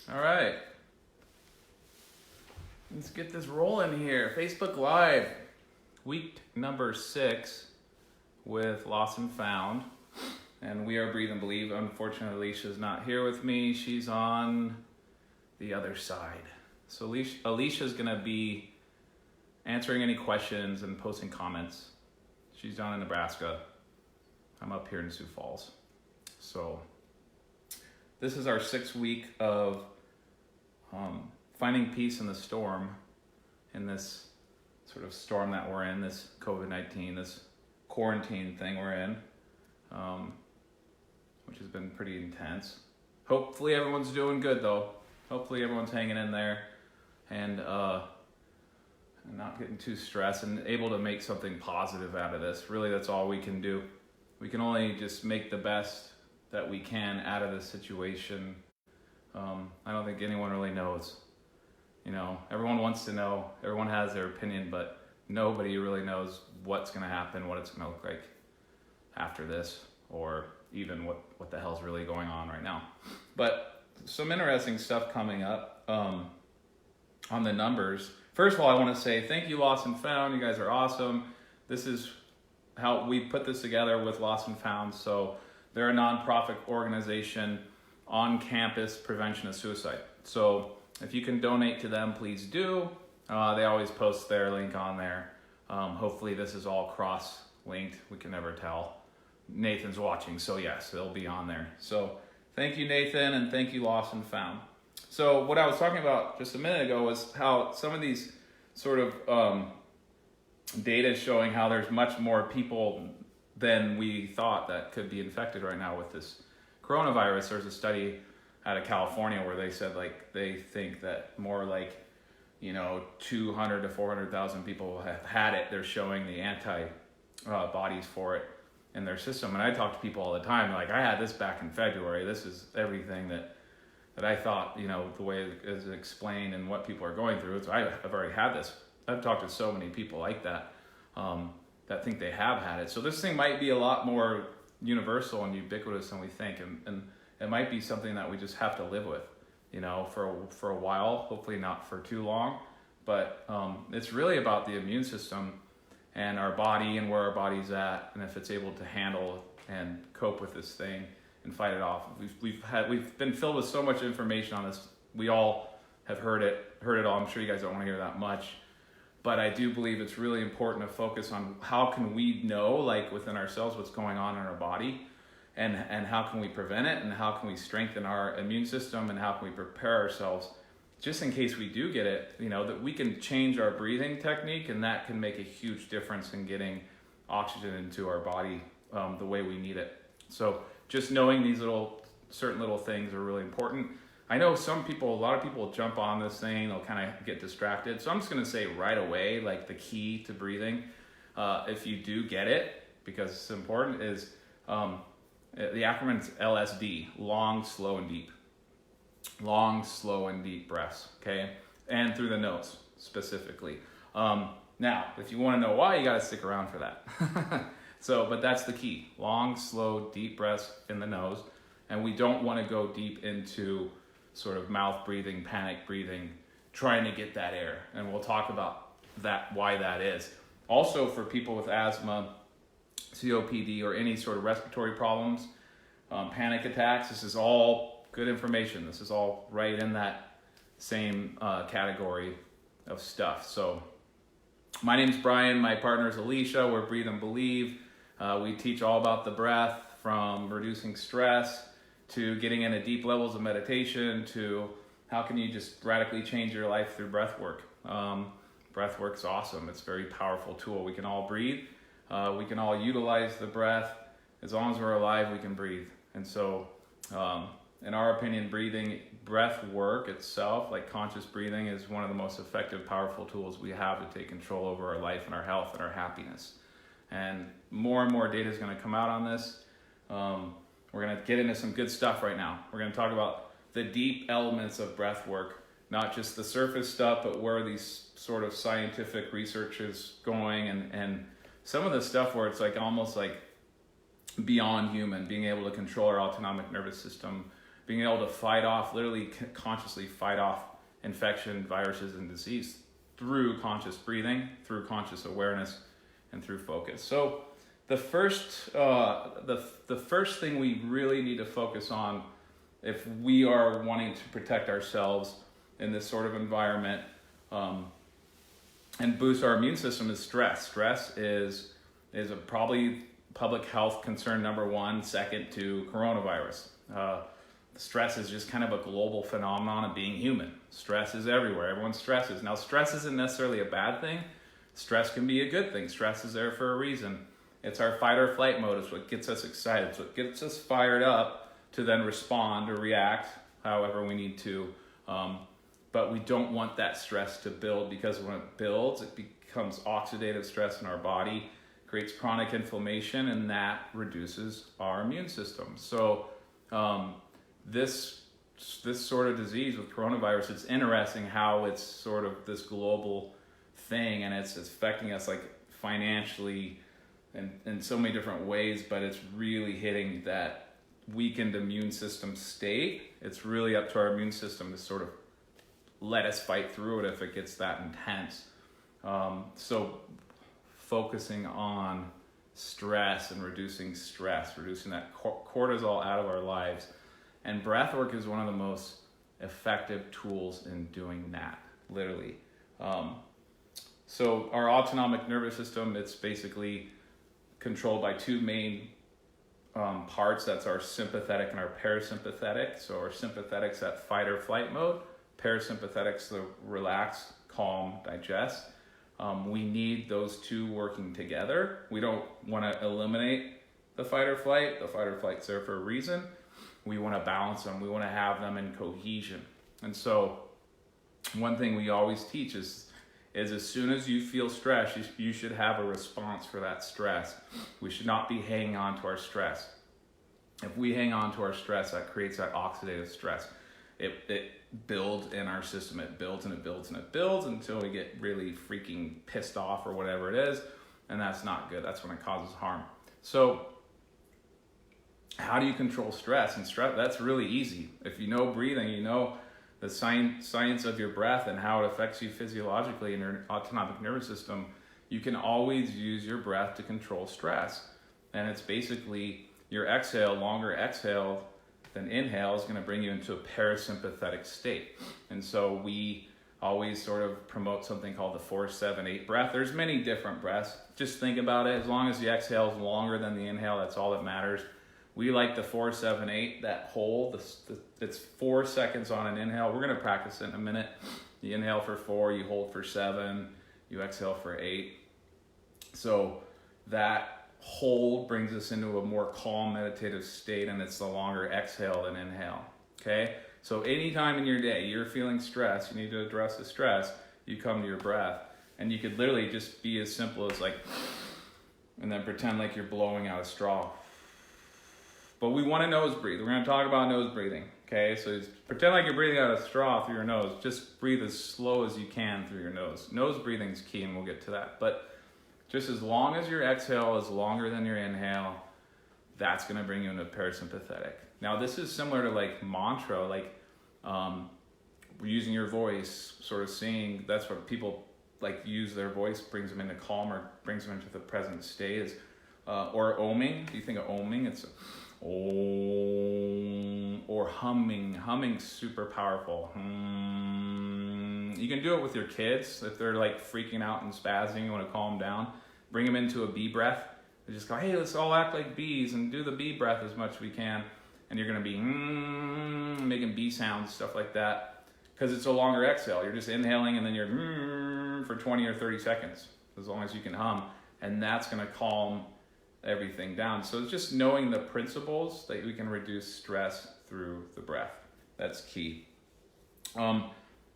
All right. Let's get this rolling here. Facebook Live, week number 6 with Lost and Found. And we are Breathe and Believe. Unfortunately, Alicia's not here with me. She's on the other side. So Alicia's going to be answering any questions and posting comments. She's down in Nebraska. I'm up here in Sioux Falls. So this is our 6th week of finding peace in the storm, in this sort of storm that we're in, this COVID-19, this quarantine thing we're in, which has been pretty intense. Hopefully everyone's doing good though. Hopefully everyone's hanging in there and not getting too stressed and able to make something positive out of this. Really, that's all we can do. We can only just make the best that we can out of this situation. I don't think anyone really knows. You know, everyone wants to know, everyone has their opinion, but nobody really knows what's going to happen, what it's going to look like after this, or even what the hell's really going on right now. But some interesting stuff coming up on the numbers. First of all, I want to say thank you, Lost and Found. You guys are awesome. This is how we put this together with Lost and Found. So they're a nonprofit organization on campus prevention of suicide. So if you can donate to them, please do. They always post their link on there. Hopefully this is all cross-linked. We can never tell. Nathan's watching, so yes, it'll be on there. So thank you, Nathan, and thank you, Lost and Found. So what I was talking about just a minute ago was how some of these sort of data is showing how there's much more people than we thought that could be infected right now with this coronavirus. There's a study out of California where they said like they think that more like 200 to 400,000 people have had it. They're showing the antibodies for it in their system. And I talk to people all the time like, I had this back in February. This is everything that I thought, the way it is explained and what people are going through. So I've already had this. I've talked to so many people like that that think they have had it. So this thing might be a lot more universal and ubiquitous than we think. And it might be something that we just have to live with, for a while, hopefully not for too long. But it's really about the immune system and our body and where our body's at, and if it's able to handle and cope with this thing and fight it off. We've been filled with so much information on this. We all have heard it all. I'm sure you guys don't want to hear that much, but I do believe it's really important to focus on how can we know, like within ourselves, what's going on in our body, and how can we prevent it, and how can we strengthen our immune system, and how can we prepare ourselves just in case we do get it, that we can change our breathing technique, and that can make a huge difference in getting oxygen into our body the way we need it. So just knowing these certain little things are really important. I know a lot of people jump on this thing, they'll kind of get distracted. So I'm just going to say right away, like the key to breathing, if you do get it, because it's important, is the acronym is LSD, long, slow, and deep. Long, slow, and deep breaths, okay? And through the nose, specifically. Now, if you want to know why, you got to stick around for that. But that's the key. Long, slow, deep breaths in the nose. And we don't want to go deep into sort of mouth breathing, panic breathing, trying to get that air. And we'll talk about that, why that is. Also, for people with asthma, COPD, or any sort of respiratory problems, panic attacks, this is all good information. This is all right in that same category of stuff. So my name's Brian. My partner is Alicia. We're Breathe and Believe. We teach all about the breath, from reducing stress to getting into deep levels of meditation to how can you just radically change your life through breath work. Breath work's awesome. It's a very powerful tool. We can all breathe. We can all utilize the breath. As long as we're alive, we can breathe. And so in our opinion, breath work itself, like conscious breathing, is one of the most effective, powerful tools we have to take control over our life and our health and our happiness. And more data is going to come out on this. We're going to get into some good stuff right now. We're going to talk about the deep elements of breath work, not just the surface stuff, but where these sort of scientific research is going, and some of the stuff where it's like almost like beyond human, being able to control our autonomic nervous system, being able to fight off, literally consciously fight off infection, viruses, and disease through conscious breathing, through conscious awareness, and through focus. So the first thing we really need to focus on if we are wanting to protect ourselves in this sort of environment and boost our immune system is stress. Stress is probably public health concern number one, second to coronavirus. Stress is just kind of a global phenomenon of being human. Stress is everywhere. Everyone stresses. Now, stress isn't necessarily a bad thing. Stress can be a good thing. Stress is there for a reason. It's our fight or flight mode. It's what gets us excited. It's what gets us fired up to then respond or react however we need to. But we don't want that stress to build, because when it builds, it becomes oxidative stress in our body, creates chronic inflammation, and that reduces our immune system. So this sort of disease with coronavirus, it's interesting how it's sort of this global thing, and it's affecting us like financially and in so many different ways, but it's really hitting that weakened immune system state. It's really up to our immune system to sort of let us fight through it if it gets that intense. So focusing on stress and reducing stress, reducing that cortisol out of our lives. And breath work is one of the most effective tools in doing that, literally. So our autonomic nervous system, it's basically controlled by two main parts. That's our sympathetic and our parasympathetic. So our sympathetic's that fight or flight mode. Parasympathetic's the relax, calm, digest. We need those two working together. We don't want to eliminate the fight or flight. The fight or flight's there for a reason. We want to balance them. We want to have them in cohesion. And so one thing we always teach is as soon as you feel stress, you should have a response for that stress. We should not be hanging on to our stress. If we hang on to our stress, that creates that oxidative stress. It builds in our system. It builds and it builds and it builds until we get really freaking pissed off or whatever it is. And that's not good. That's when it causes harm. So how do you control stress? And stress, that's really easy. If you know breathing, you know the science of your breath and how it affects you physiologically in your autonomic nervous system, you can always use your breath to control stress. And it's basically your exhale, longer exhale than inhale is going to bring you into a parasympathetic state. And so we always sort of promote something called the 4-7-8 breath. There's many different breaths. Just think about it. As long as the exhale is longer than the inhale, that's all that matters. We like the 4-7-8, that hold. It's 4 seconds on an inhale. We're going to practice it in a minute. You inhale for 4, you hold for 7, you exhale for 8. So that hold brings us into a more calm meditative state, and it's the longer exhale than inhale. Okay? So anytime in your day you're feeling stress, you need to address the stress, you come to your breath. And you could literally just be as simple as like, and then pretend like you're blowing out a straw. But we want to nose breathe. We're going to talk about nose breathing. Okay, so pretend like you're breathing out a straw through your nose. Just breathe as slow as you can through your nose. Nose breathing is key, and we'll get to that. But just as long as your exhale is longer than your inhale, that's going to bring you into parasympathetic. Now, this is similar to like mantra, like using your voice, sort of singing. That's what people like use their voice, brings them into calm or brings them into the present state. Is or oming. Do you think of oming? It's Om, or humming. Humming's super powerful. You can do it with your kids if they're like freaking out and spazzing. You want to calm them down. Bring them into a bee breath. And just go, hey, let's all act like bees and do the bee breath as much as we can. And you're going to be making bee sounds, stuff like that, because it's a longer exhale. You're just inhaling and then you're for 20 or 30 seconds, as long as you can hum, and that's going to calm everything down. So it's just knowing the principles that we can reduce stress through the breath. That's key.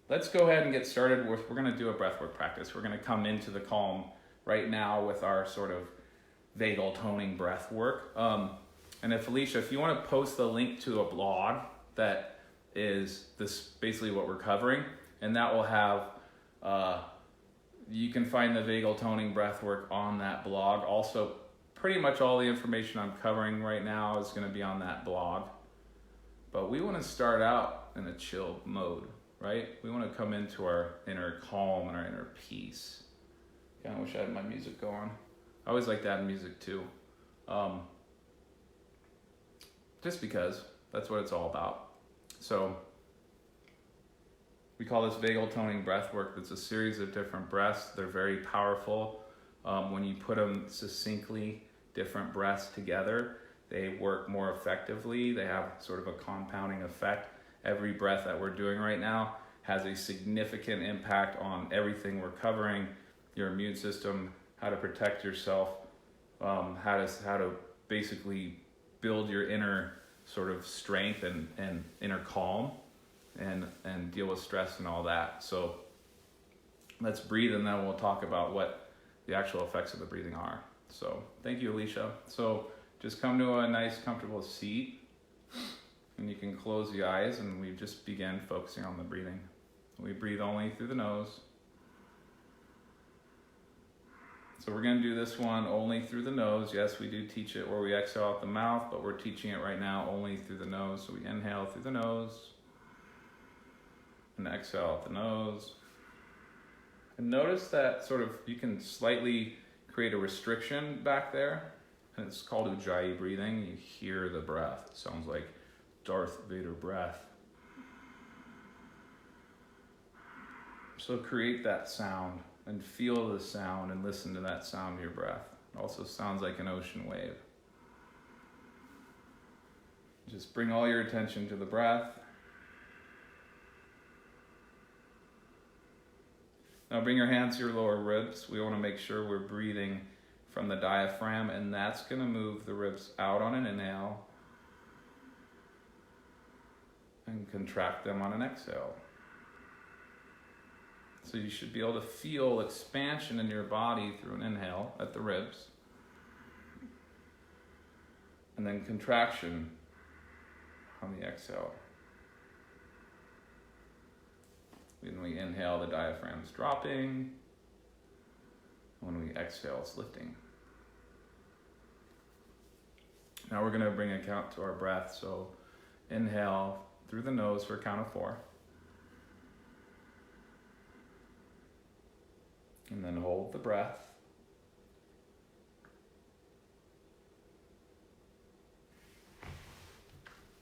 Let's go ahead and get started with, we're going to do a breathwork practice. We're going to come into the calm right now with our sort of vagal toning breath work. And if Felicia, if you want to post the link to a blog that is this basically what we're covering, and that will have, you can find the vagal toning breath work on that blog. Also, pretty much all the information I'm covering right now is going to be on that blog. But we want to start out in a chill mode, right? We want to come into our inner calm and our inner peace. Yeah, I wish I had my music going. I always like to add music too. Just because that's what it's all about. So we call this vagal toning breath work. It's a series of different breaths. They're very powerful. When you put them succinctly, different breaths together, they work more effectively. They have sort of a compounding effect. Every breath that we're doing right now has a significant impact on everything we're covering, your immune system, how to protect yourself, how to basically build your inner sort of strength and inner calm and deal with stress and all that. So let's breathe, and then we'll talk about what the actual effects of the breathing are. So thank you, Alicia. So just come to a nice, comfortable seat, and you can close the eyes, and we just begin focusing on the breathing. We breathe only through the nose. So we're going to do this one only through the nose. Yes, we do teach it where we exhale out the mouth, but we're teaching it right now only through the nose. So we inhale through the nose and exhale out the nose. And notice that sort of you can slightly create a restriction back there, and it's called Ujjayi breathing. You hear the breath. It sounds like Darth Vader breath. So create that sound and feel the sound and listen to that sound of your breath. It also sounds like an ocean wave. Just bring all your attention to the breath. Now bring your hands to your lower ribs. We want to make sure we're breathing from the diaphragm, and that's going to move the ribs out on an inhale and contract them on an exhale. So you should be able to feel expansion in your body through an inhale at the ribs, and then contraction on the exhale. When we inhale, the diaphragm's dropping. When we exhale, it's lifting. Now we're going to bring a count to our breath. So inhale through the nose for a count of 4. And then hold the breath.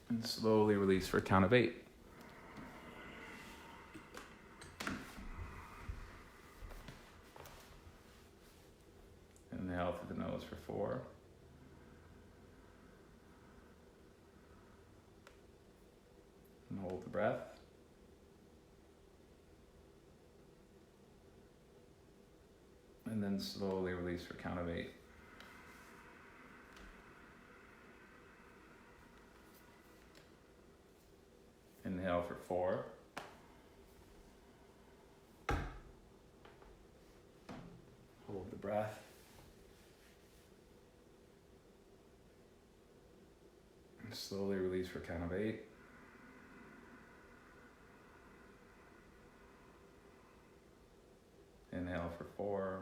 And slowly release for a count of 8. Inhale through the nose for 4. And hold the breath. And then slowly release for a count of 8. Inhale for 4. Hold the breath. And slowly release for a count of 8. Inhale for 4.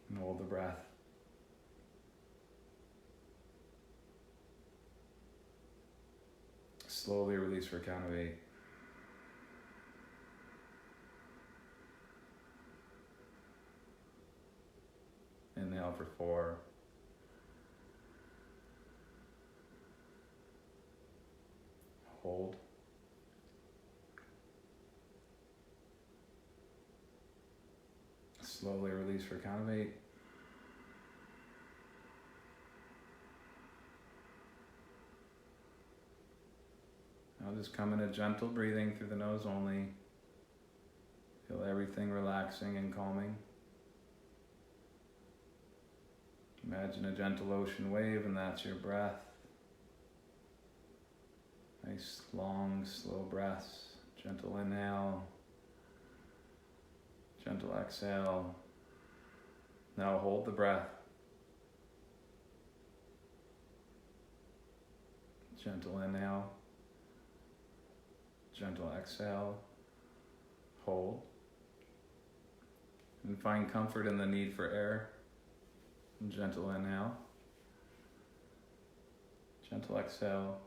And hold the breath. Slowly release for a count of 8. Inhale for 4. Hold. Slowly release for a count of 8. Now just come in a gentle breathing through the nose only. Feel everything relaxing and calming. Imagine a gentle ocean wave, and that's your breath. Nice, long, slow breaths. Gentle inhale. Gentle exhale. Now hold the breath. Gentle inhale. Gentle exhale. Hold. And find comfort in the need for air. Gentle inhale. Gentle exhale.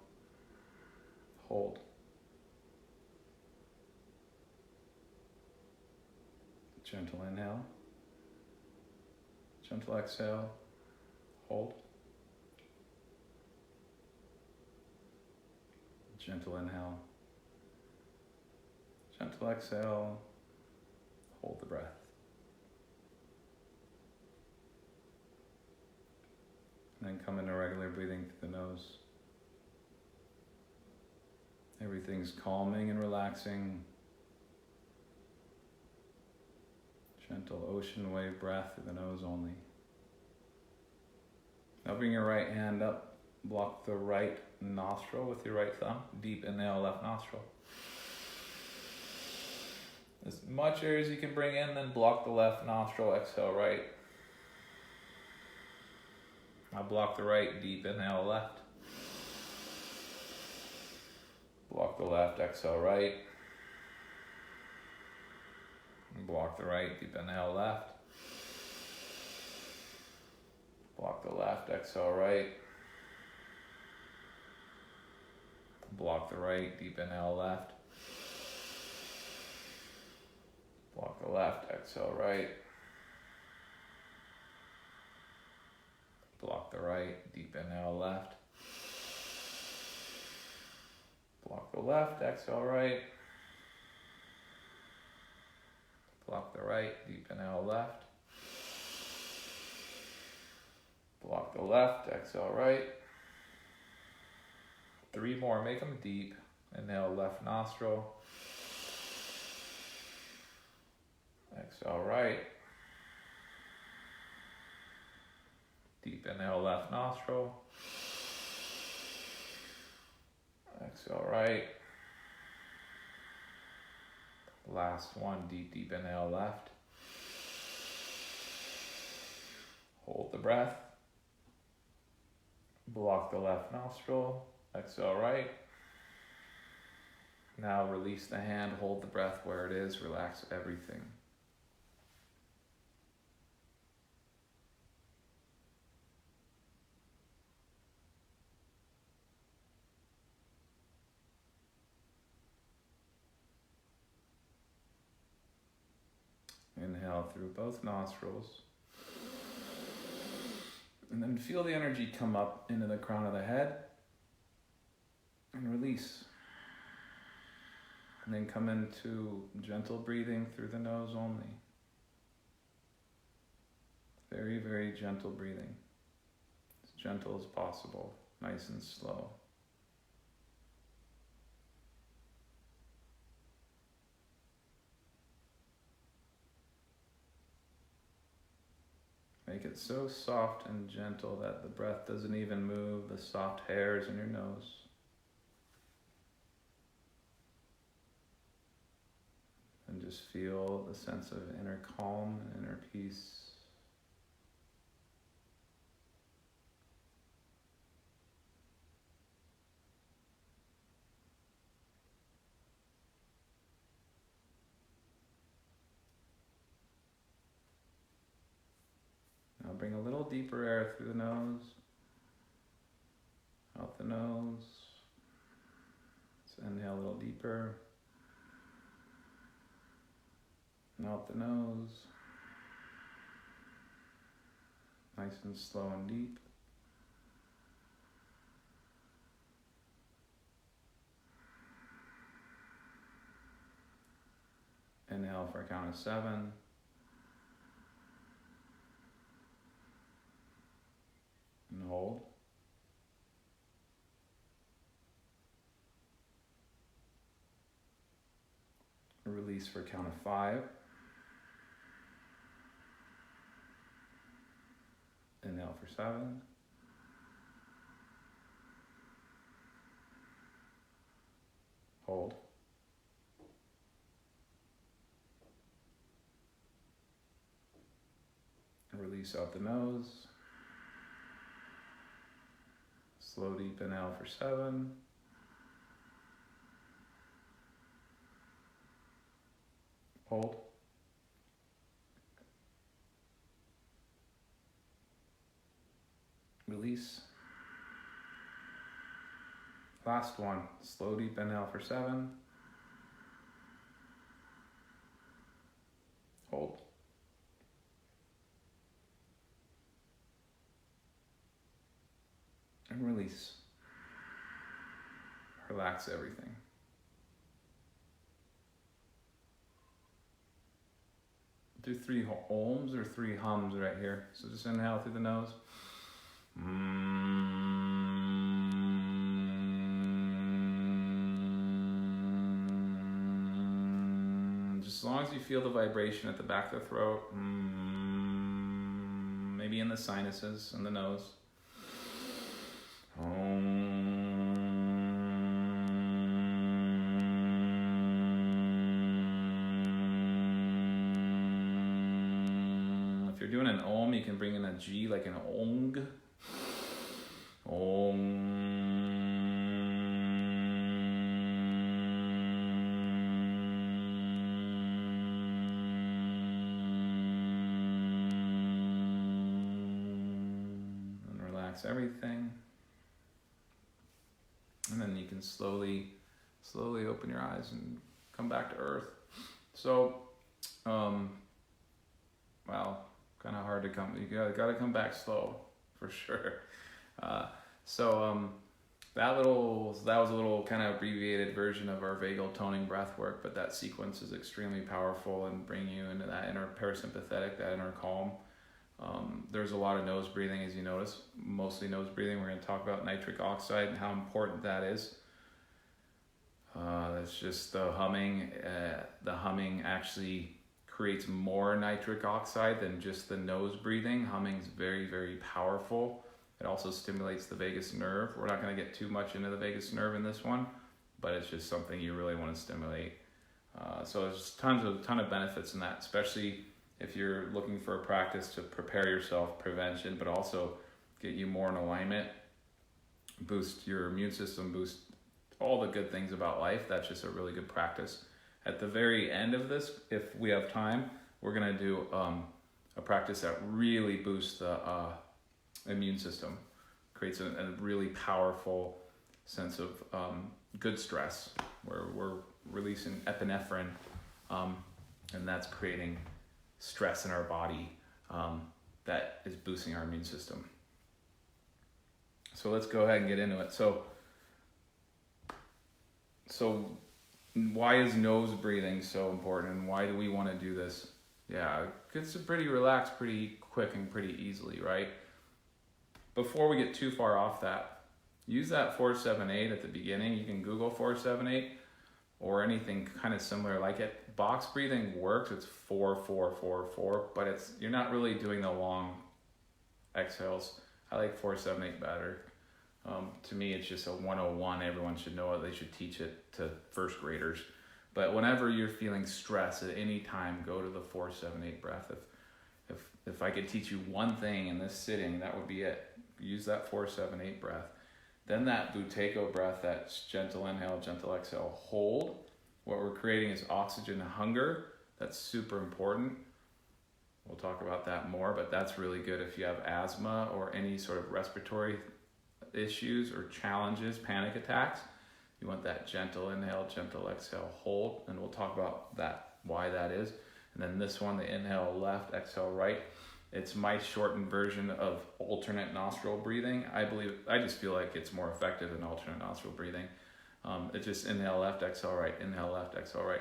Hold. Gentle inhale. Gentle exhale. Hold. Gentle inhale. Gentle exhale. Hold the breath. And then come into regular breathing through the nose. Everything's calming and relaxing. Gentle ocean wave breath through the nose only. Now bring your right hand up. Block the right nostril with your right thumb. Deep inhale, left nostril. As much air as you can bring in, then block the left nostril, exhale right. Now block the right, deep inhale left. Block the left, exhale right. And block the right, deep inhale left. Block the left, exhale right. Block the right, deep inhale left. Block the left, exhale right. Block the right, deep inhale left. Block the left, exhale right. Block the right, deep inhale left. Block the left, exhale right. 3 more, make them deep. Inhale, left nostril. Exhale right. Deep inhale, left nostril. Exhale right. Last one, deep inhale left. Hold the breath. Block the left nostril. Exhale right. Now release the hand, hold the breath where it is, relax everything. Inhale through both nostrils. And then feel the energy come up into the crown of the head. And release. And then come into gentle breathing through the nose only. Very, very gentle breathing. As gentle as possible. Nice and slow. Make it so soft and gentle that the breath doesn't even move the soft hairs in your nose. And just feel the sense of inner calm and inner peace. Now bring a little deeper air through the nose, out the nose. Let's inhale a little deeper. And out the nose. Nice and slow and deep. Inhale for a count of 7. And hold. Release for a count of 5. Inhale for 7. Hold. Release out the nose. Slow deep inhale for 7. Hold. Release. Last one. Slow, deep inhale for 7. Hold. And release. Relax everything. Do 3 ohms or 3 hums right here. So just inhale through the nose. Just as long as you feel the vibration at the back of the throat, maybe in the sinuses and the nose. If you're doing an om, you can bring in a G like an ong. Om. And relax everything. And then you can slowly open your eyes and come back to earth. So, well, kind of hard to come. You gotta come back slow, for sure. That was a little kind of abbreviated version of our vagal toning breath work, but that sequence is extremely powerful and bring you into that inner parasympathetic, that inner calm. There's a lot of nose breathing, as you notice, mostly nose breathing. We're going to talk about nitric oxide and how important that is. It's just the humming. The humming actually creates more nitric oxide than just the nose breathing. Humming is very, very powerful. It also stimulates the vagus nerve. We're not going to get too much into the vagus nerve in this one, but it's just something you really want to stimulate. So there's a ton of benefits in that, especially if you're looking for a practice to prepare yourself, prevention, but also get you more in alignment, boost your immune system, boost all the good things about life. That's just a really good practice. At the very end of this, if we have time, we're going to do a practice that really boosts the immune system, creates a really powerful sense of good stress, where we're releasing epinephrine, and that's creating stress in our body that is boosting our immune system. So let's go ahead and get into it. So why is nose breathing so important, and why do we want to do this? Yeah, it's pretty relaxed, pretty quick, and pretty easily, right? Before we get too far off that, use that 4-7-8 at the beginning. You can Google 4-7-8 or anything kind of similar like it. Box breathing works. It's 4-4-4-4, but you're not really doing the long exhales. I like 4-7-8 better. To me, it's just a 101. Everyone should know it. They should teach it to first graders. But whenever you're feeling stress at any time, go to the 4-7-8 breath. If I could teach you one thing in this sitting, that would be it. Use that 4-7-8 breath. Then that Buteyko breath, that's gentle inhale, gentle exhale, hold. What we're creating is oxygen hunger. That's super important. We'll talk about that more, but that's really good if you have asthma or any sort of respiratory issues or challenges, panic attacks. You want that gentle inhale, gentle exhale, hold, and we'll talk about that, why that is. And then this one, the inhale left, exhale right. It's my shortened version of alternate nostril breathing. I just feel like it's more effective than alternate nostril breathing. It's just inhale left, exhale right, inhale left, exhale right.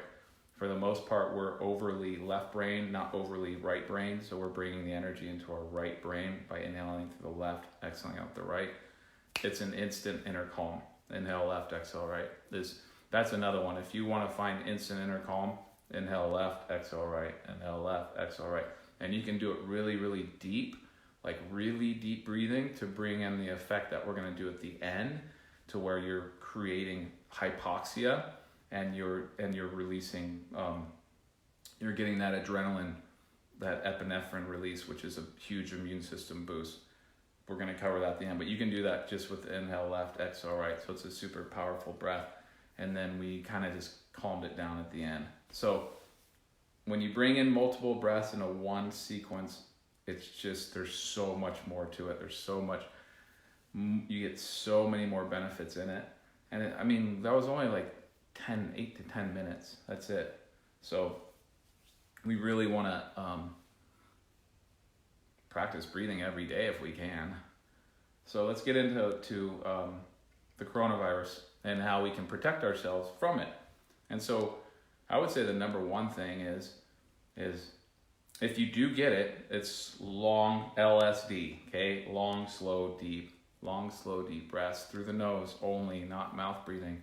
For the most part, we're overly left brain, not overly right brain. So we're bringing the energy into our right brain by inhaling through the left, exhaling out the right. It's an instant inner calm. Inhale left, exhale right. That's another one. If you want to find instant inner calm, inhale left, exhale right, inhale left, exhale right. And you can do it really, really deep, like really deep breathing to bring in the effect that we're going to do at the end, to where you're creating hypoxia and you're releasing, you're getting that adrenaline, that epinephrine release, which is a huge immune system boost. We're going to cover that at the end, but you can do that just with inhale left, exhale right. So it's a super powerful breath. And then we kind of just calmed it down at the end. So when you bring in multiple breaths in a one sequence, it's just, there's so much more to it. There's so much, you get so many more benefits in it. And that was only like 8 to 10 minutes. That's it. So we really want to practice breathing every day if we can. So let's get into the coronavirus and how we can protect ourselves from it. And so I would say the number one thing is if you do get it, it's long LSD, okay? Long, slow, deep breaths through the nose only, not mouth breathing.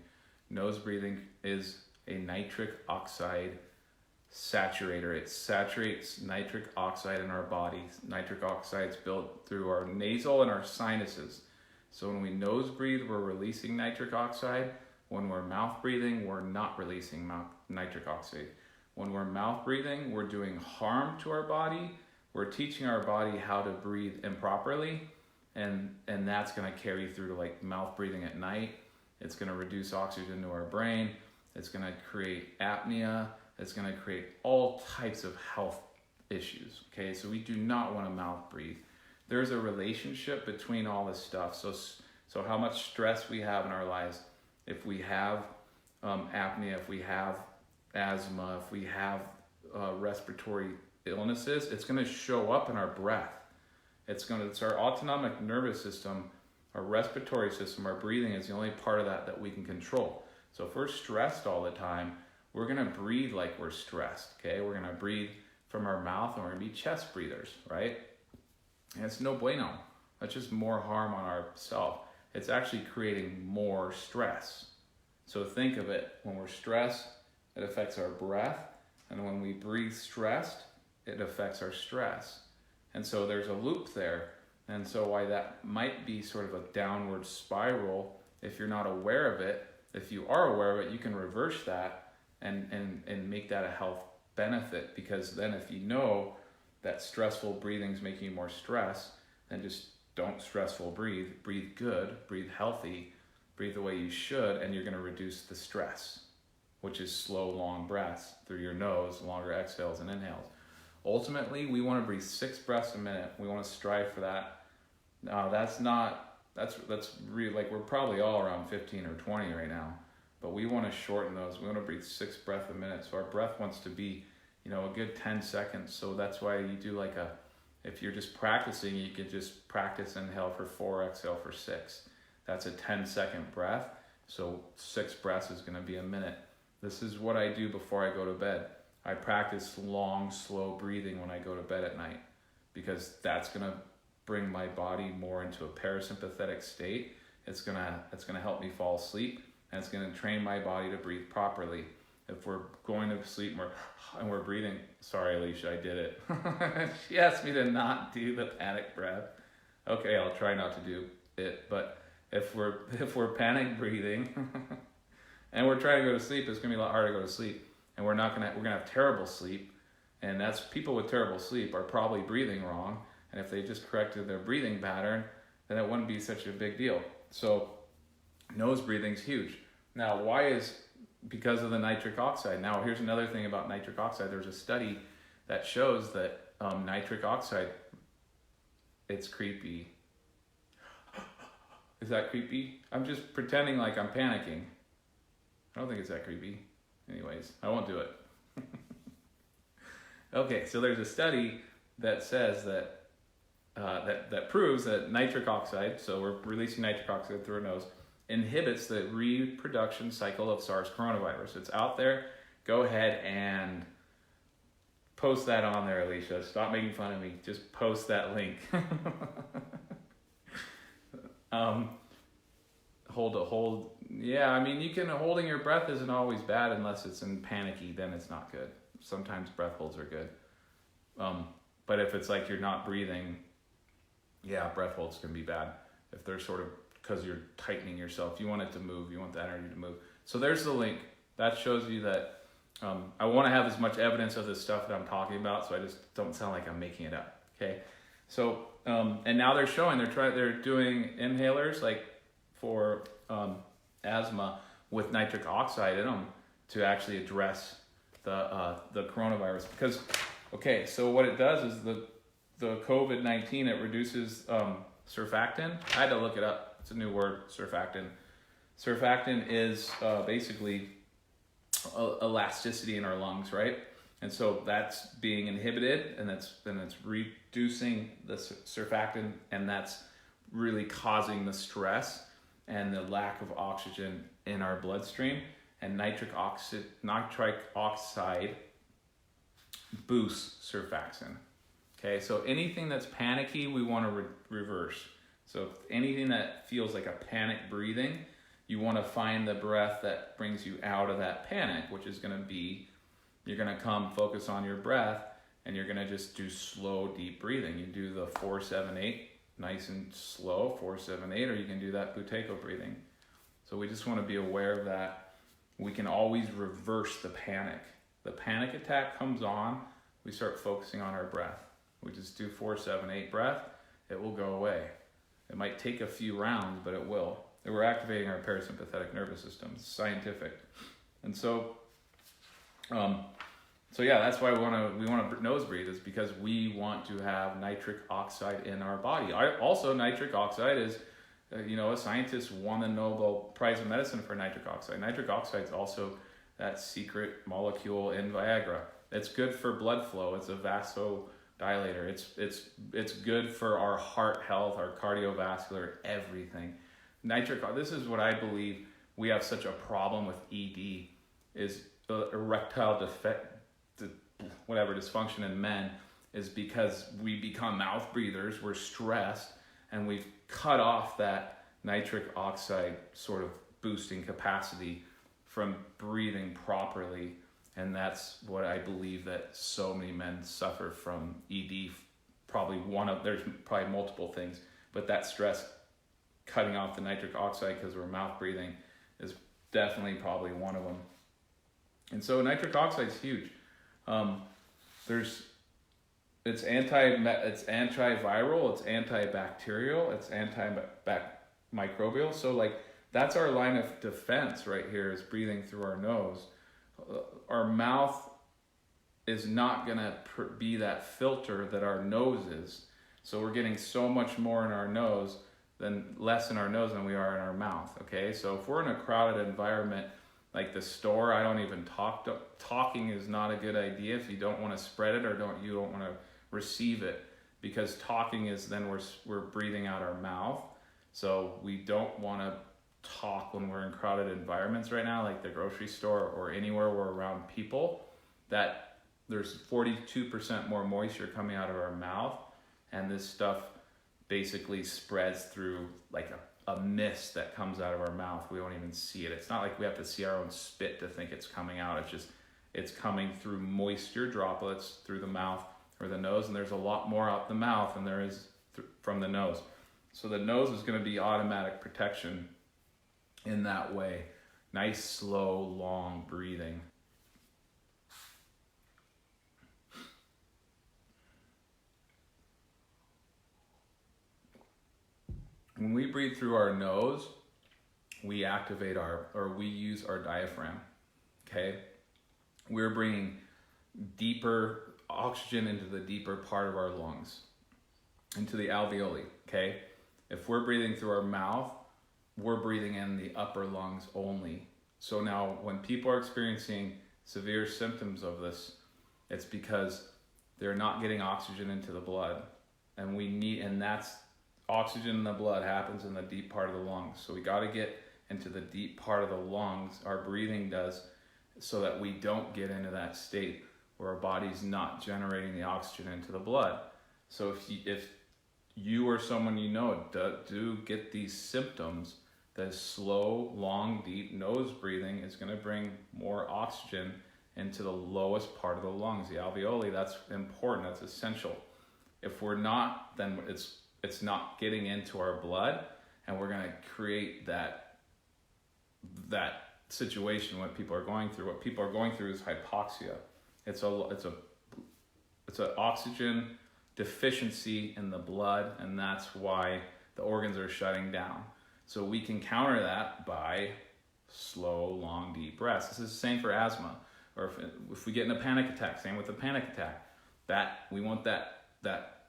Nose breathing is a nitric oxide saturator. It saturates nitric oxide in our bodies. Nitric oxide is built through our nasal and our sinuses. So when we nose breathe, we're releasing nitric oxide. When we're mouth breathing, we're not releasing nitric oxide. When we're mouth breathing, we're doing harm to our body. We're teaching our body how to breathe improperly, and that's going to carry through to like mouth breathing at night. It's going to reduce oxygen to our brain. It's going to create apnea. It's going to create all types of health issues. Okay, so we do not want to mouth breathe. There's a relationship between all this stuff. So how much stress we have in our lives, if we have apnea, if we have asthma, if we have respiratory illnesses, it's going to show up in our breath. It's our autonomic nervous system, our respiratory system, our breathing is the only part of that we can control. So if we're stressed all the time, we're going to breathe like we're stressed, okay? We're going to breathe from our mouth, and we're going to be chest breathers, right? And it's no bueno. That's just more harm on ourselves. It's actually creating more stress. So think of it, when we're stressed, it affects our breath, and when we breathe stressed, it affects our stress. And so there's a loop there. And so why that might be sort of a downward spiral, if you're not aware of it, if you are aware of it, you can reverse that and make that a health benefit. Because then if you know that stressful breathing is making you more stress, then just don't stressful breathe. Breathe good, breathe healthy, breathe the way you should, and you're going to reduce the stress, which is slow, long breaths through your nose, longer exhales and inhales. Ultimately, we want to breathe 6 breaths a minute. We want to strive for that. Now, that's really, like, we're probably all around 15 or 20 right now, but we want to shorten those. We want to breathe 6 breaths a minute. So our breath wants to be, a good 10 seconds. So that's why you do if you're just practicing, you could just practice inhale for 4, exhale for 6. That's a 10-second breath. So 6 breaths is going to be a minute. This is what I do before I go to bed. I practice long, slow breathing when I go to bed at night, because that's going to bring my body more into a parasympathetic state. It's going to help me fall asleep, and it's going to train my body to breathe properly. If we're going to sleep and we're breathing, sorry, Alicia, I did it. She asked me to not do the panic breath. Okay, I'll try not to do it, but if we're panic breathing and we're trying to go to sleep, it's going to be a lot harder to go to sleep. And we're going to have terrible sleep, and that's people with terrible sleep are probably breathing wrong. And if they just corrected their breathing pattern, then it wouldn't be such a big deal. So nose breathing's huge. Now, because of the nitric oxide. Now, here's another thing about nitric oxide. There's a study that shows that nitric oxide, it's creepy. Is that creepy? I'm just pretending like I'm panicking. I don't think it's that creepy. Anyways, I won't do it. Okay, so there's a study that says that that proves that nitric oxide, so we're releasing nitric oxide through our nose, inhibits the reproduction cycle of SARS coronavirus. It's out there. Go ahead and post that on there, Alicia. Stop making fun of me. Just post that link. Holding your breath isn't always bad unless it's in panicky, then it's not good. Sometimes breath holds are good. But if it's like you're not breathing, breath holds can be bad. If they're sort of, because you're tightening yourself, you want it to move, you want the energy to move. So there's the link. That shows you that I want to have as much evidence of this stuff that I'm talking about, so I just don't sound like I'm making it up, okay? So, and now they're showing, they're doing inhalers like for asthma with nitric oxide in them to actually address the coronavirus. Because, okay, so what it does is the COVID-19, it reduces surfactant. I had to look it up. It's a new word, surfactant. Surfactant is basically elasticity in our lungs, right? And so that's being inhibited, and it's reducing the surfactant, and that's really causing the stress and the lack of oxygen in our bloodstream. And nitric oxide boosts surfactant. Okay, so anything that's panicky, we want to reverse. So anything that feels like a panic breathing, you want to find the breath that brings you out of that panic, which is going to be, you're going to come focus on your breath, and you're going to just do slow, deep breathing. You do the 4-7-8, nice and slow, 4-7-8, or you can do that Buteyko breathing. So we just want to be aware of that. We can always reverse the panic. The panic attack comes on, we start focusing on our breath. We just do 4-7-8 breath, it will go away. It might take a few rounds, but it will. We're activating our parasympathetic nervous system. It's scientific. And so yeah, that's why we want to nose breathe, is because we want to have nitric oxide in our body. Also, nitric oxide is, a scientist won the Nobel Prize in Medicine for nitric oxide. Nitric oxide is also that secret molecule in Viagra. It's good for blood flow. It's a vasodilator. It's good for our heart health, our cardiovascular, everything. This is what I believe we have such a problem with ED, is erectile dysfunction in men, is because we become mouth breathers, we're stressed, and we've cut off that nitric oxide sort of boosting capacity from breathing properly. And that's what I believe that so many men suffer from ED. There's probably multiple things, but that stress, cutting off the nitric oxide because we're mouth breathing, is definitely probably one of them. And so nitric oxide is huge. It's antiviral, it's antibacterial, it's antimicrobial. So that's our line of defense right here, is breathing through our nose. Our mouth is not gonna be that filter that our nose is. So we're getting so much more in our nose less in our nose than we are in our mouth. Okay, so if we're in a crowded environment like the store, I don't even talk. Talking is not a good idea if you don't want to spread it, or you don't want to receive it, because talking is then we're breathing out our mouth. So we don't want to talk when we're in crowded environments right now, like the grocery store or anywhere we're around people, that there's 42% more moisture coming out of our mouth, and this stuff basically spreads through like a mist that comes out of our mouth. We don't even see it. It's not like we have to see our own spit to think it's coming out. It's coming through moisture droplets through the mouth or the nose, and there's a lot more out the mouth than there is from the nose. So the nose is going to be automatic protection in that way. Nice, slow, long breathing. When we breathe through our nose, we activate we use our diaphragm, okay? We're bringing deeper oxygen into the deeper part of our lungs, into the alveoli, okay? If we're breathing through our mouth, we're breathing in the upper lungs only. So now when people are experiencing severe symptoms of this, it's because they're not getting oxygen into the blood. And that's oxygen in the blood happens in the deep part of the lungs. So we got to get into the deep part of the lungs, our breathing does, so that we don't get into that state where our body's not generating the oxygen into the blood. So if you or someone you know do get these symptoms, the slow, long, deep nose breathing is going to bring more oxygen into the lowest part of the lungs, the alveoli. That's important, that's essential. If we're not, then it's not getting into our blood, and we're going to create that situation what people are going through. What people are going through is hypoxia. It's an oxygen deficiency in the blood, and that's why the organs are shutting down. So we can counter that by slow, long, deep breaths. This is the same for asthma, or if we get in a panic attack, same with a panic attack. We want that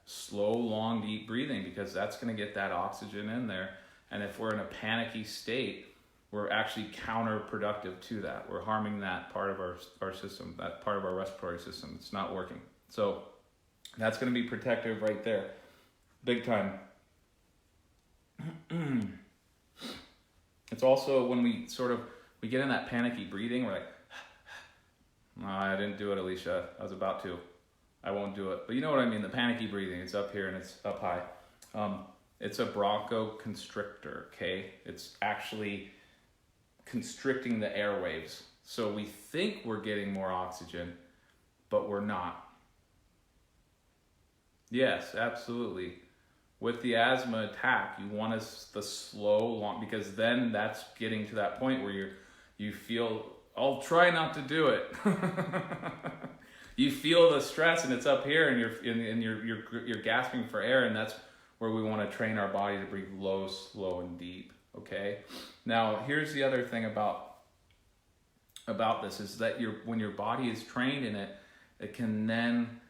slow, long, deep breathing, because that's going to get that oxygen in there. And if we're in a panicky state, we're actually counterproductive to that. We're harming that part of our system, that part of our respiratory system. It's not working. So that's going to be protective right there. Big time. It's also when we get in that panicky breathing, we're like, no, I didn't do it, Alicia. I was about to. I won't do it. But you know what I mean, the panicky breathing. It's up here and it's up high. It's a bronchoconstrictor, okay? It's actually constricting the airwaves. So we think we're getting more oxygen, but we're not. Yes, absolutely. With the asthma attack, you want the slow, long, because then that's getting to that point where you feel, I'll try not to do it. You feel the stress and it's up here and you're gasping for air, and that's where we want to train our body to breathe low, slow, and deep. Okay. Now here's the other thing about this is that when your body is trained in it, it can then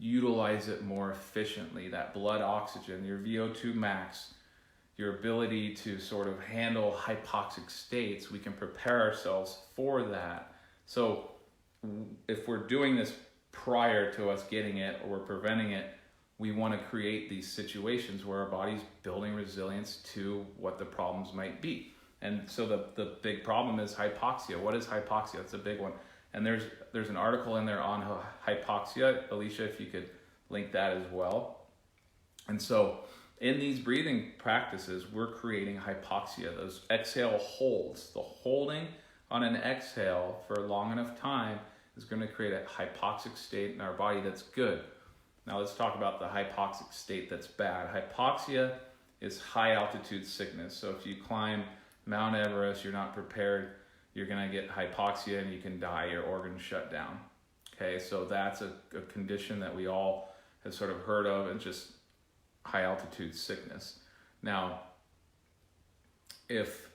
utilize it more efficiently. That blood oxygen, your VO2 max, your ability to sort of handle hypoxic states, we can prepare ourselves for that. So if we're doing this prior to us getting it or we're preventing it, we want to create these situations where our body's building resilience to what the problems might be. And so the big problem is hypoxia. What is hypoxia? It's a big one. And there's an article in there on hypoxia. Alicia, if you could link that as well. And so in these breathing practices, we're creating hypoxia, those exhale holds. The holding on an exhale for a long enough time is going to create a hypoxic state in our body that's good. Now let's talk about the hypoxic state that's bad. Hypoxia is high altitude sickness. So if you climb Mount Everest, you're not prepared, you're going to get hypoxia and you can die, your organs shut down. Okay, so that's a condition that we all have sort of heard of, and just high altitude sickness. Now, if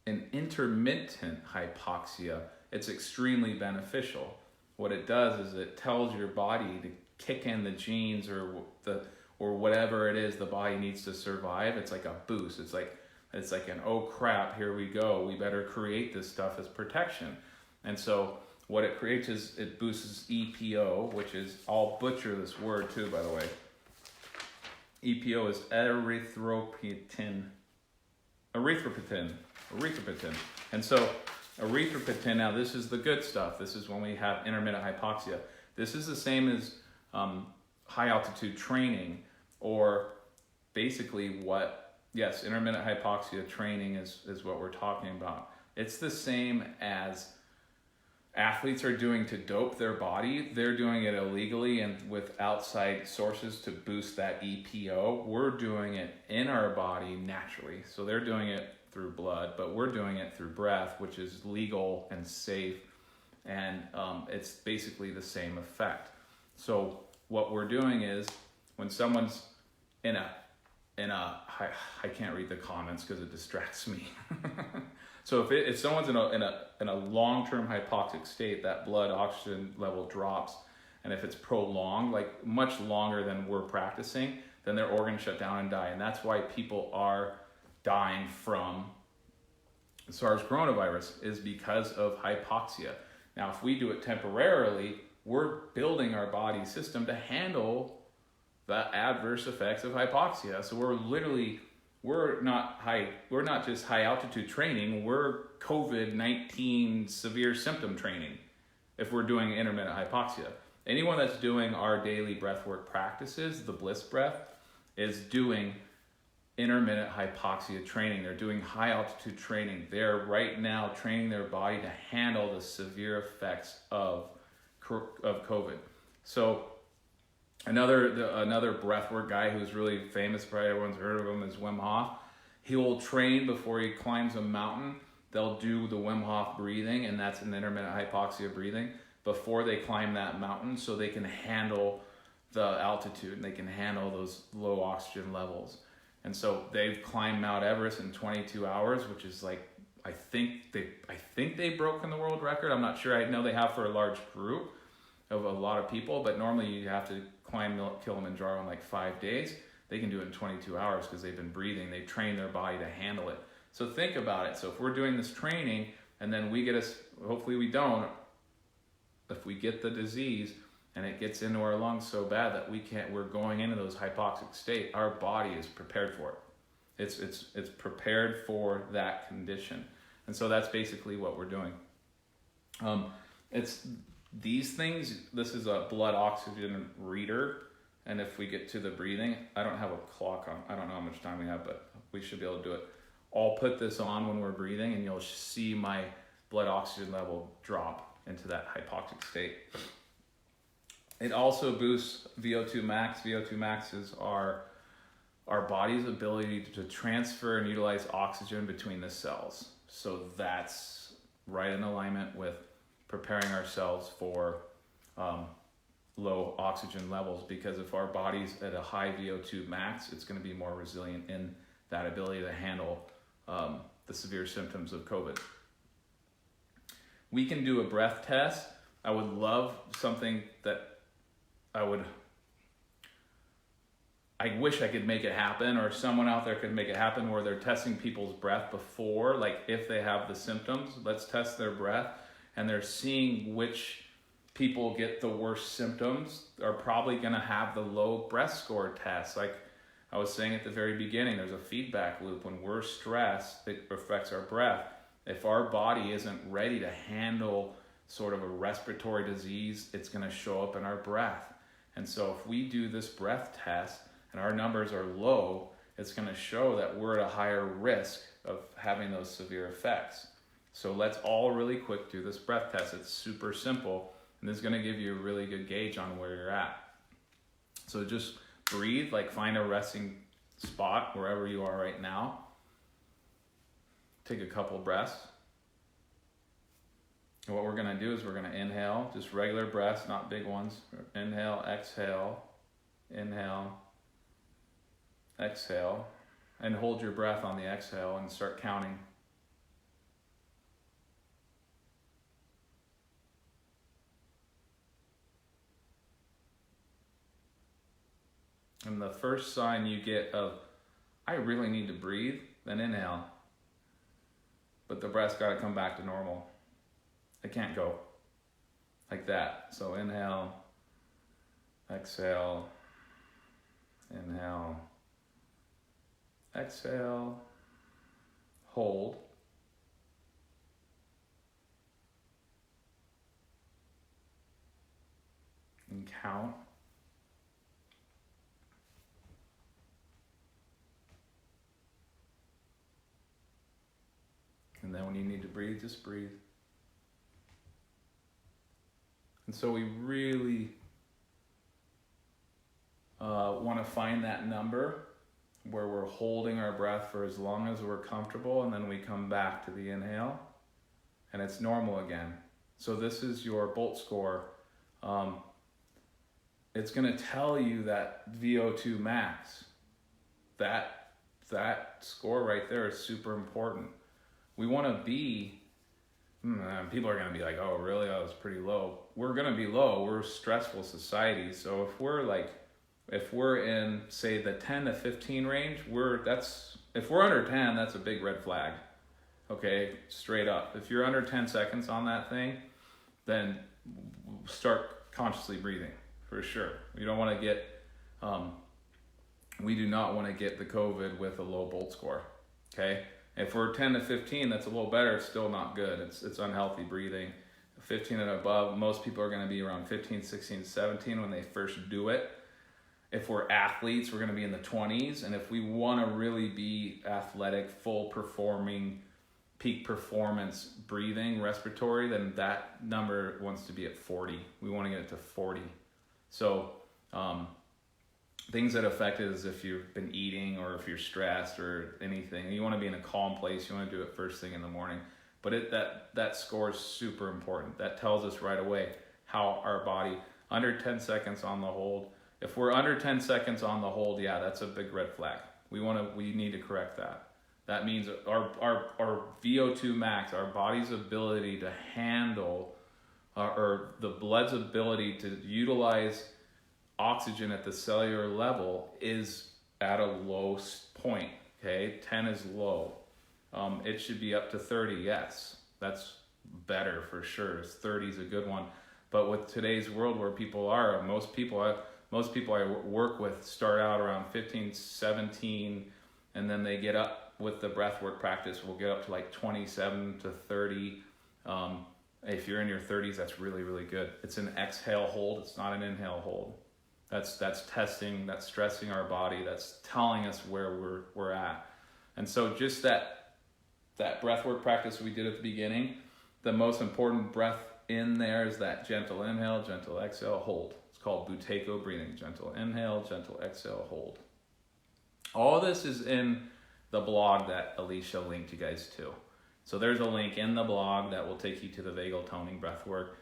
an intermittent hypoxia, it's extremely beneficial. What it does is it tells your body to kick in the genes or whatever it is the body needs to survive. It's like a boost. It's like an, oh crap, here we go. We better create this stuff as protection. And so what it creates is it boosts EPO, which is, I'll butcher this word too, by the way. EPO is erythropoietin. And so erythropoietin, now this is the good stuff. This is when we have intermittent hypoxia. This is the same as high altitude training, or basically intermittent hypoxia training is what we're talking about. It's the same as athletes are doing to dope their body. They're doing it illegally and with outside sources to boost that EPO. We're doing it in our body naturally. So they're doing it through blood, but we're doing it through breath, which is legal and safe. And it's basically the same effect. So what we're doing is when someone's in a I can't read the comments because it distracts me. So if someone's in a long-term hypoxic state, that blood oxygen level drops, and if it's prolonged, like much longer than we're practicing, then their organs shut down and die. And that's why people are dying from SARS coronavirus, is because of hypoxia. Now, if we do it temporarily, we're building our body system to handle the adverse effects of hypoxia. So we're not just high altitude training, we're COVID-19 severe symptom training if we're doing intermittent hypoxia. Anyone that's doing our daily breathwork practices, the bliss breath, is doing intermittent hypoxia training. They're doing high altitude training. They're right now training their body to handle the severe effects of COVID. So another breathwork guy who's really famous, probably everyone's heard of him, is Wim Hof. He will train before he climbs a mountain. They'll do the Wim Hof breathing, and that's an intermittent hypoxia breathing, before they climb that mountain, so they can handle the altitude and they can handle those low oxygen levels. And so they've climbed Mount Everest in 22 hours, which is like, I think they've broken the world record. I'm not sure. I know they have for a large group of a lot of people, but normally you have to climb Kilimanjaro in like 5 days. They can do it in 22 hours because they've been breathing. They've trained their body to handle it. So think about it. So if we're doing this training and then we get hopefully we don't, if we get the disease and it gets into our lungs so bad that we're going into those hypoxic state, our body is prepared for it. It's prepared for that condition. And so that's basically what we're doing. It's these things, this is a blood oxygen reader. And if we get to the breathing, I don't have a clock on, I don't know how much time we have, but we should be able to do it. I'll put this on when we're breathing and you'll see my blood oxygen level drop into that hypoxic state. It also boosts VO2 max. VO2 max is our body's ability to transfer and utilize oxygen between the cells. So that's right in alignment with preparing ourselves for low oxygen levels, because if our body's at a high VO2 max, it's going to be more resilient in that ability to handle the severe symptoms of COVID. We can do a breath test. I would love something that I wish I could make it happen, or someone out there could make it happen, where they're testing people's breath before, like if they have the symptoms, let's test their breath, and they're seeing which people get the worst symptoms are probably going to have the low breath score test. Like I was saying at the very beginning, there's a feedback loop. When we're stressed, it affects our breath. If our body isn't ready to handle sort of a respiratory disease, it's going to show up in our breath. And so if we do this breath test and our numbers are low, it's going to show that we're at a higher risk of having those severe effects. So let's all really quick do this breath test. It's super simple, and this is going to give you a really good gauge on where you're at. So just breathe, like find a resting spot wherever you are right now. Take a couple breaths. And what we're going to do is we're going to inhale, just regular breaths, not big ones. Inhale, exhale, inhale, exhale, and hold your breath on the exhale and start counting. And the first sign you get of, I really need to breathe, then inhale. But the breath's got to come back to normal. It can't go like that. So inhale, exhale, inhale, exhale, hold. And count. And then when you need to breathe, just breathe. And so we really want to find that number where we're holding our breath for as long as we're comfortable, and then we come back to the inhale, and it's normal again. So this is your Bolt score. It's going to tell you that VO2 max. That score right there is super important. We want to be, people are going to be like, oh, really? That was pretty low. We're going to be low. We're a stressful society. So if we're in, say, the 10 to 15 range, if we're under 10, that's a big red flag. Okay, straight up. If you're under 10 seconds on that thing, then start consciously breathing for sure. We don't want to get, we do not want to get the COVID with a low Bolt score. Okay. If we're 10 to 15, that's a little better. It's still not good. It's unhealthy breathing. 15 and above, most people are going to be around 15, 16, 17 when they first do it. If we're athletes, we're going to be in the 20s. And if we want to really be athletic, full performing, peak performance breathing, respiratory, then that number wants to be at 40. We want to get it to 40. So things that affect it is if you've been eating or if you're stressed or anything. You want to be in a calm place. You want to do it first thing in the morning. But that score is super important. That tells us right away how our body, under 10 seconds on the hold. If we're under 10 seconds on the hold, yeah, that's a big red flag. We need to correct that. That means our VO2 max, our body's ability to handle, or the blood's ability to utilize oxygen at the cellular level is at a low point. Okay, 10 is low. It should be up to 30. Yes, that's better for sure. 30 is a good one. But with today's world where people are, most people I work with start out around 15, 17, and then they get up with the breathwork practice. We'll get up to like 27 to 30. If you're in your 30s, that's really, really good. It's an exhale hold. It's not an inhale hold. That's testing, that's stressing our body. That's telling us where we're at. And so just that breathwork practice we did at the beginning, the most important breath in there is that gentle inhale, gentle exhale, hold. It's called Buteyko breathing. Gentle inhale, gentle exhale, hold. All this is in the blog that Alicia linked you guys to. So there's a link in the blog that will take you to the vagal toning breathwork.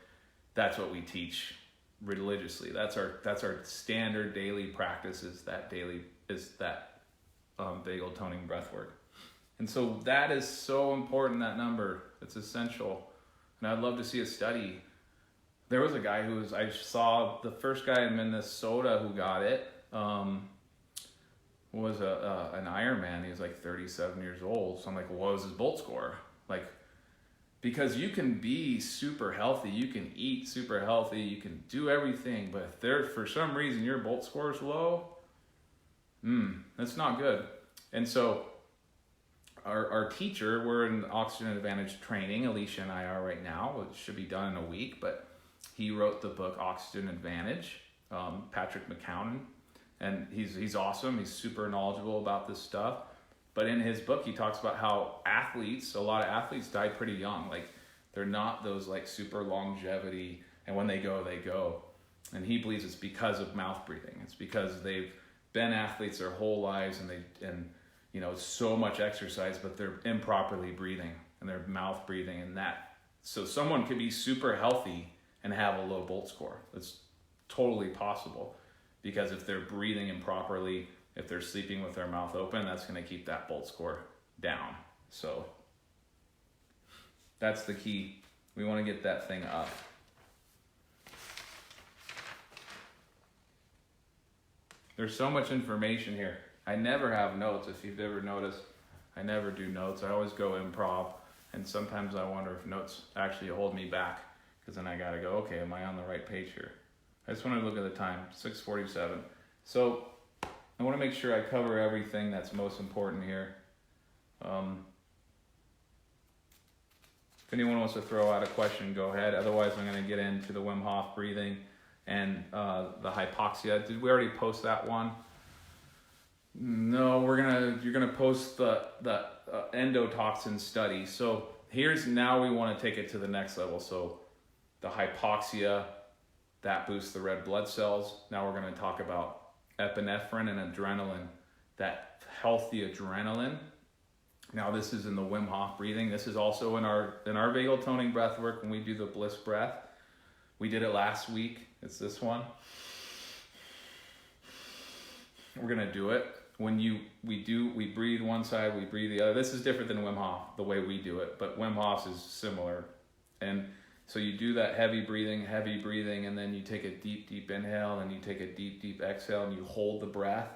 That's what we teach religiously. That's our standard daily practices. That vagal toning breathwork. And so that is so important, that number. It's essential. And I'd love to see a study. There was a guy I saw the first guy in Minnesota who got it, was an Ironman. He was like 37 years old. So I'm like, well, what was his Bolt score? Like, because you can be super healthy, you can eat super healthy, you can do everything, but if for some reason your Bolt score is low, that's not good. And so our teacher, we're in Oxygen Advantage training, Alicia and I are right now. It should be done in a week, but he wrote the book Oxygen Advantage, Patrick McCown, and he's awesome. He's super knowledgeable about this stuff. But in his book, he talks about how a lot of athletes die pretty young. Like, they're not those like super longevity, and when they go, they go. And he believes it's because of mouth breathing. It's because they've been athletes their whole lives, and so much exercise, but they're improperly breathing, and they're mouth breathing, and that. So someone could be super healthy and have a low Bolt score. It's totally possible, because if they're breathing improperly, if they're sleeping with their mouth open, that's going to keep that Bolt score down. So that's the key. We want to get that thing up. There's so much information here. I never have notes. If you've ever noticed, I never do notes. I always go improv, and sometimes I wonder if notes actually hold me back, because then I got to go, okay, am I on the right page here? I just want to look at the time, 6:47. So I want to make sure I cover everything that's most important here. If anyone wants to throw out a question, go ahead. Otherwise, I'm going to get into the Wim Hof breathing and the hypoxia. Did we already post that one? No, you're gonna post the endotoxin study. So now we want to take it to the next level. So the hypoxia, that boosts the red blood cells. Now we're going to talk about epinephrine and adrenaline, that healthy adrenaline. Now this is in the Wim Hof breathing. This is also in our vagal toning breath work when we do the bliss breath. We did it last week. It's this one. We're gonna do it. When we breathe one side, we breathe the other. This is different than Wim Hof, the way we do it, but Wim Hof's is similar. And so you do that heavy breathing, and then you take a deep, deep inhale, and you take a deep, deep exhale, and you hold the breath,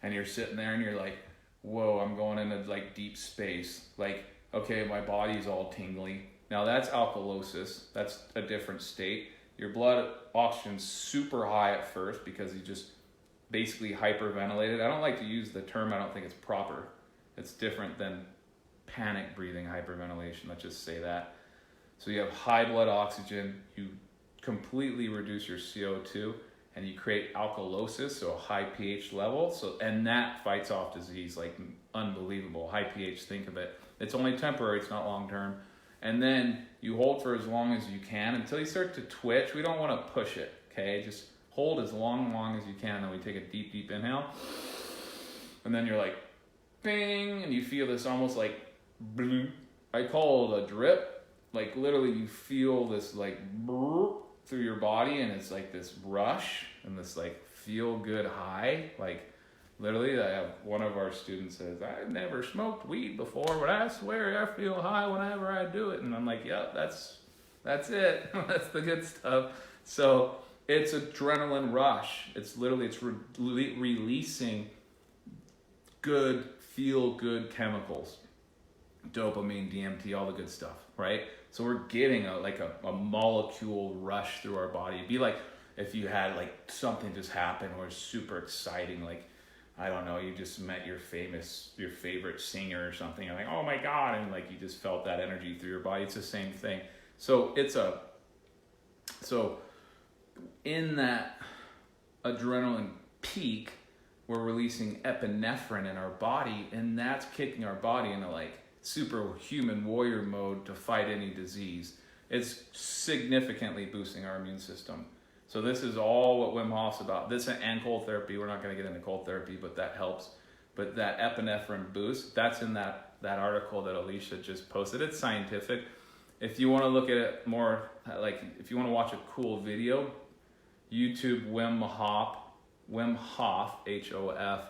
and you're sitting there, and you're like, whoa, I'm going into like deep space. Like, okay, my body's all tingly. Now that's alkalosis. That's a different state. Your blood oxygen's super high at first because you just basically hyperventilated. I don't like to use the term. I don't think it's proper. It's different than panic breathing, hyperventilation. Let's just say that. So you have high blood oxygen, you completely reduce your CO2, and you create alkalosis, so a high pH level. And that fights off disease like unbelievable. High pH, think of it. It's only temporary, it's not long term. And then you hold for as long as you can until you start to twitch. We don't want to push it, okay? Just hold as long as you can. Then we take a deep, deep inhale. And then you're like, bing, and you feel this almost like, I call it a drip. Like literally you feel this like through your body, and it's like this rush and this like feel good high. Like literally I have one of our students says, I've never smoked weed before, but I swear I feel high whenever I do it. And I'm like, yep, that's it. That's the good stuff. So it's adrenaline rush. It's releasing good, feel good chemicals. dopamine, DMT, all the good stuff, right? So we're getting a molecule rush through our body. It'd be like if you had like something just happen or super exciting, like, I don't know, you just met your favorite singer or something. You're like, oh my God. And like, you just felt that energy through your body. It's the same thing. So in that adrenaline peak, we're releasing epinephrine in our body, and that's kicking our body into like superhuman warrior mode to fight any disease. It's significantly boosting our immune system. So this is all what Wim Hof's about. This and cold therapy. We're not going to get into cold therapy, but that helps. But that epinephrine boost, that's in that article that Alicia just posted. It's scientific. If you want to look at it more, like if you want to watch a cool video, YouTube Wim Hof, H-O-F,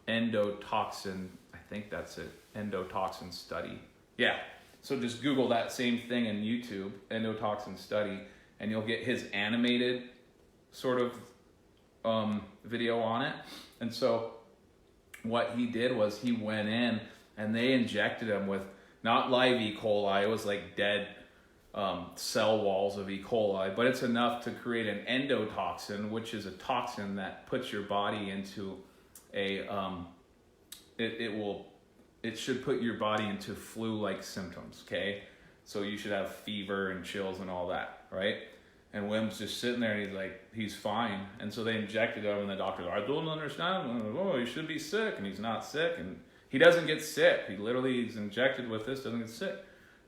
endotoxin, I think that's it, endotoxin study. Yeah, so just Google that same thing in YouTube, endotoxin study, and you'll get his animated sort of video on it. And so what he did was he went in and they injected him with not live E. coli, it was like dead cell walls of E. coli, but it's enough to create an endotoxin, which is a toxin that puts your body into a, it should put your body into flu-like symptoms, okay? So you should have fever and chills and all that, right? And Wim's just sitting there and he's like, he's fine. And so they injected him and the doctor's like, I don't understand. Oh, he should be sick. And he's not sick. And he doesn't get sick. He literally is injected with this, doesn't get sick. And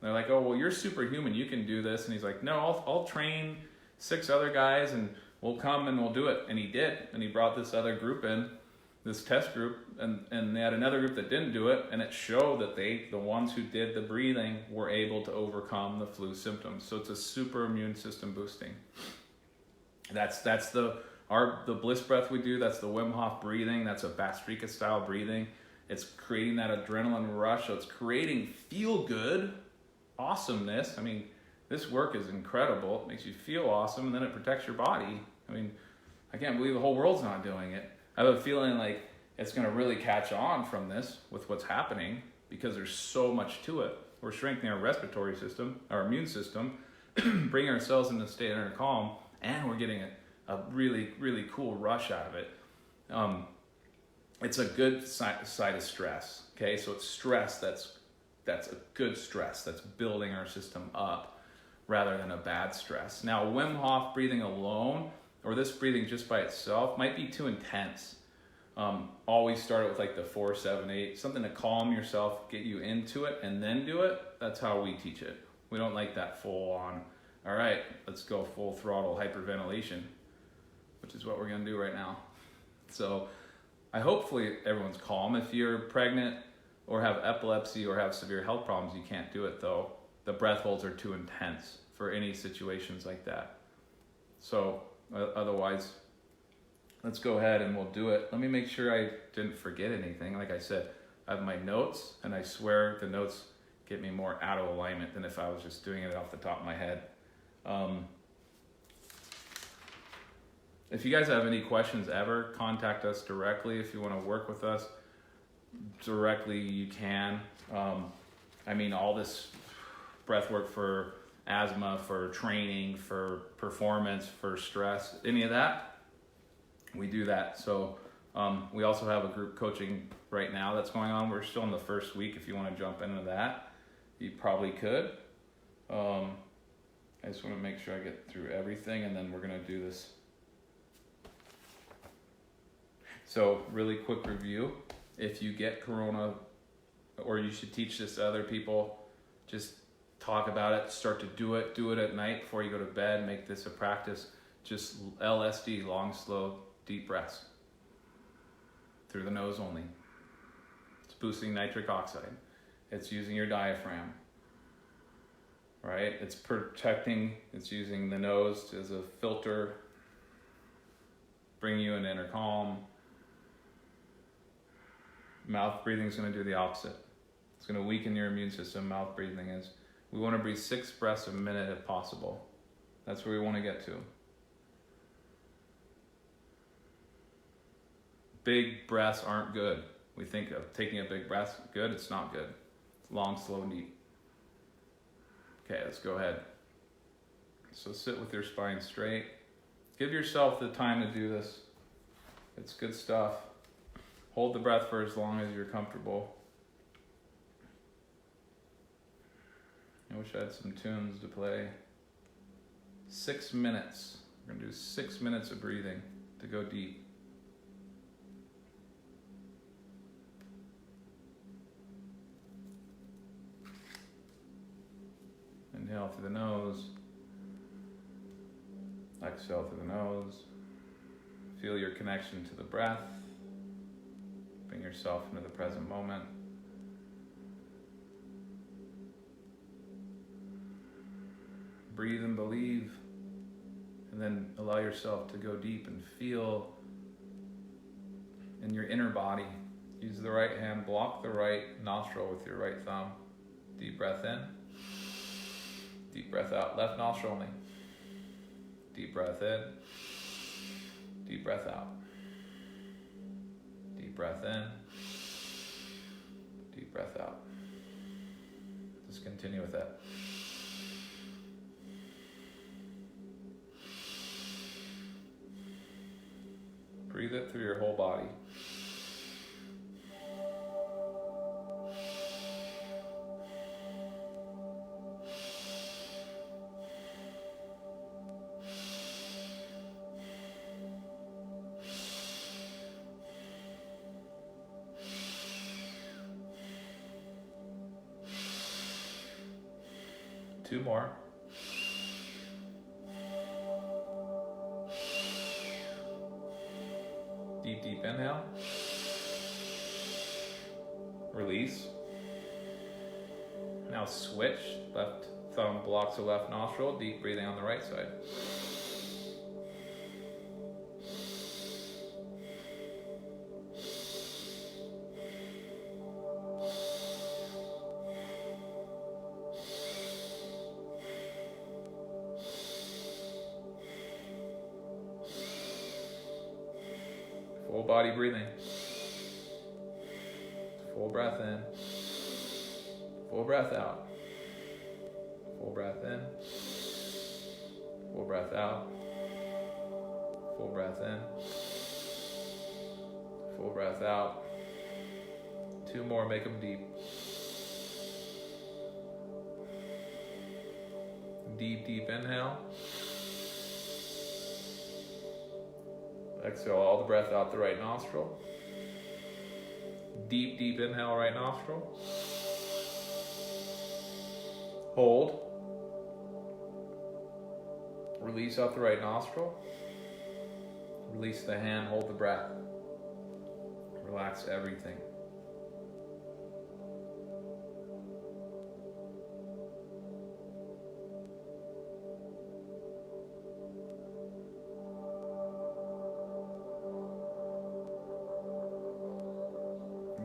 they're like, oh, well, you're superhuman. You can do this. And he's like, no, I'll train 6 other guys and we'll come and we'll do it. And he did. And he brought this other group in, this test group, and they had another group that didn't do it, and it showed that the ones who did the breathing were able to overcome the flu symptoms. So it's a super immune system boosting. That's the bliss breath we do. That's the Wim Hof breathing. That's a Bastrika style breathing. It's creating that adrenaline rush. So it's creating feel good awesomeness. I mean, this work is incredible. It makes you feel awesome, and then it protects your body. I mean, I can't believe the whole world's not doing it. I have a feeling like it's going to really catch on from this with what's happening because there's so much to it. We're strengthening our respiratory system, our immune system, bringing ourselves into a state of inner calm, and we're getting a really, really cool rush out of it. It's a good side of stress, okay? So it's stress that's a good stress that's building our system up rather than a bad stress. Now, Wim Hof breathing alone, or this breathing just by itself, might be too intense. Always start it with like the 4, 7, 8, something to calm yourself, get you into it, and then do it. That's how we teach it. We don't like that full on, all right, let's go full throttle hyperventilation, which is what we're gonna do right now. So hopefully everyone's calm. If you're pregnant or have epilepsy or have severe health problems, you can't do it though. The breath holds are too intense for any situations like that. So otherwise, let's go ahead and we'll do it. Let me make sure I didn't forget anything. Like I said, I have my notes, and I swear the notes get me more out of alignment than if I was just doing it off the top of my head. If you guys have any questions ever, contact us directly. If you want to work with us directly, you can. I mean, all this breath work for asthma, for training, for performance, for stress, any of that, we do that. So we also have a group coaching right now that's going on. We're still in the first week. If you want to jump into that, you probably could. I just want to make sure I get through everything, and then we're going to do this. So really quick review. If you get corona, or you should teach this to other people, just talk about it, start to do it at night before you go to bed, make this a practice. Just LSD, long, slow, deep breaths through the nose only. It's boosting nitric oxide. It's using your diaphragm, right? It's protecting, it's using the nose as a filter, bring you into inner calm. Mouth breathing is going to do the opposite. It's going to weaken your immune system. Mouth breathing is. We want to breathe 6 breaths a minute if possible. That's where we want to get to. Big breaths aren't good. We think of taking a big breath good. It's not good. Long, slow, and deep. Okay, let's go ahead. So sit with your spine straight. Give yourself the time to do this. It's good stuff. Hold the breath for as long as you're comfortable. I wish I had some tunes to play. 6 minutes. We're gonna do 6 minutes of breathing to go deep. Inhale through the nose. Exhale through the nose. Feel your connection to the breath. Bring yourself into the present moment. Breathe and believe, and then allow yourself to go deep and feel in your inner body. Use the right hand, block the right nostril with your right thumb. Deep breath in, deep breath out, left nostril only. Deep breath in, deep breath out. Deep breath in, deep breath out. Just continue with that. Breathe it through your whole body. Two more. Deep, deep inhale. Release. Now switch. Left thumb blocks the left nostril. Deep breathing on the right side. Full body breathing. Full breath in. Full breath out. Full breath in. Full breath out. Full breath in. Full breath out. Two more, make them deep. Deep, deep inhale. Exhale all the breath out the right nostril. Deep, deep inhale, right nostril. Hold. Release out the right nostril. Release the hand, hold the breath. Relax everything.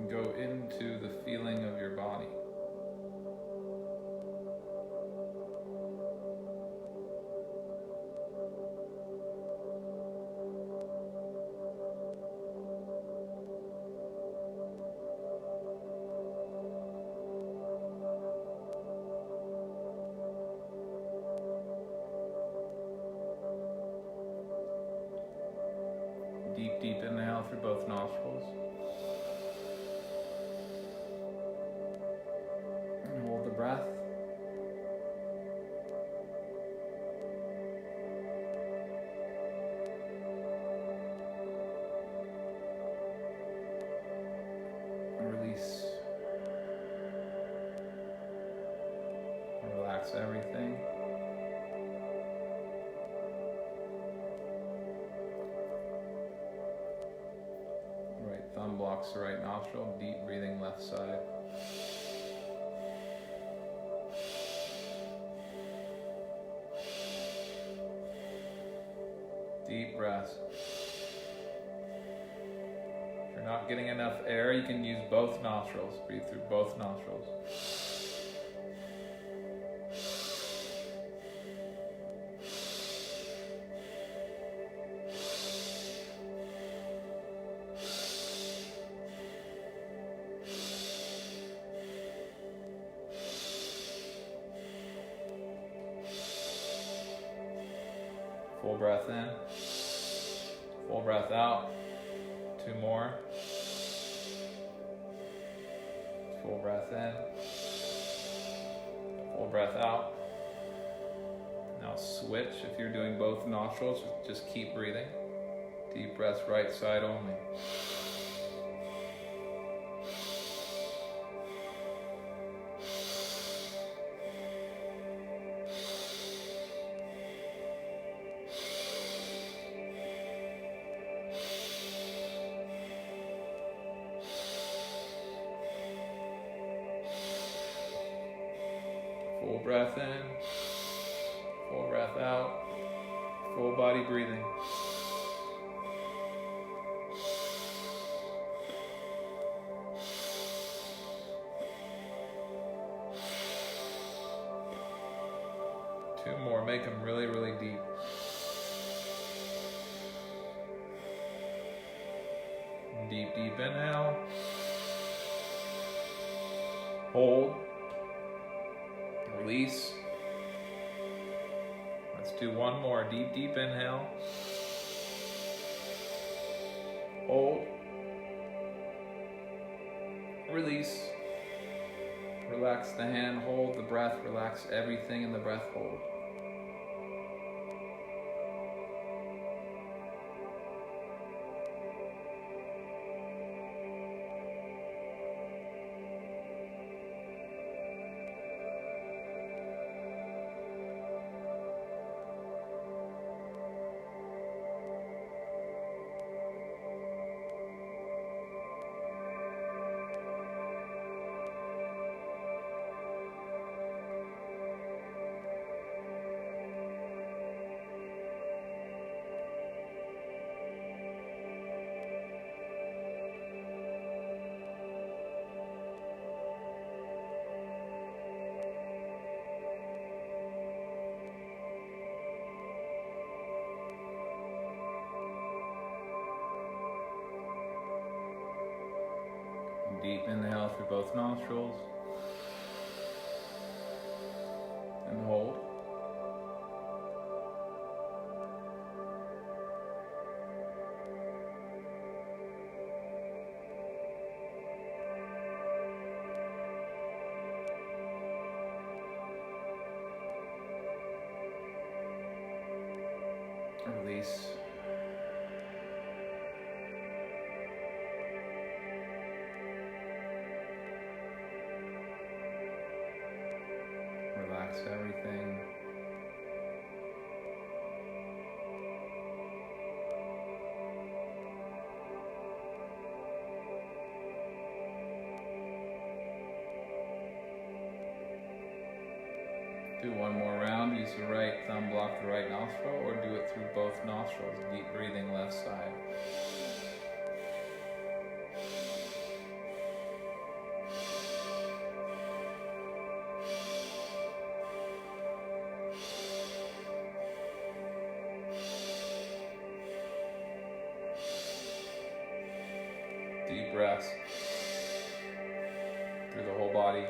Go into the feeling of your body. Deep, deep inhale through both nostrils. Hold the breath. Release. Relax everything. Right thumb blocks the right nostril. Deep breathing left side. Deep breaths. If you're not getting enough air, you can use both nostrils. Breathe through both nostrils. Full breath in. Full breath out. 2 more. Full breath in. Full breath out. Now switch. If you're doing both nostrils, just keep breathing. Deep breaths, right side only. Full breath in, full breath out, full body breathing. Two more, make them really, really deep. Deep, deep inhale. Hold. Release. Let's do one more. Deep, deep inhale. Hold. Release. Relax the hand, hold the breath, relax everything in the breath, hold. Deep inhale through both nostrils. And hold. Release. Relax everything. Do one more round. Use the right thumb, block the right nostril, or do it through both nostrils. Deep breathing left side. Deep breaths through the whole body.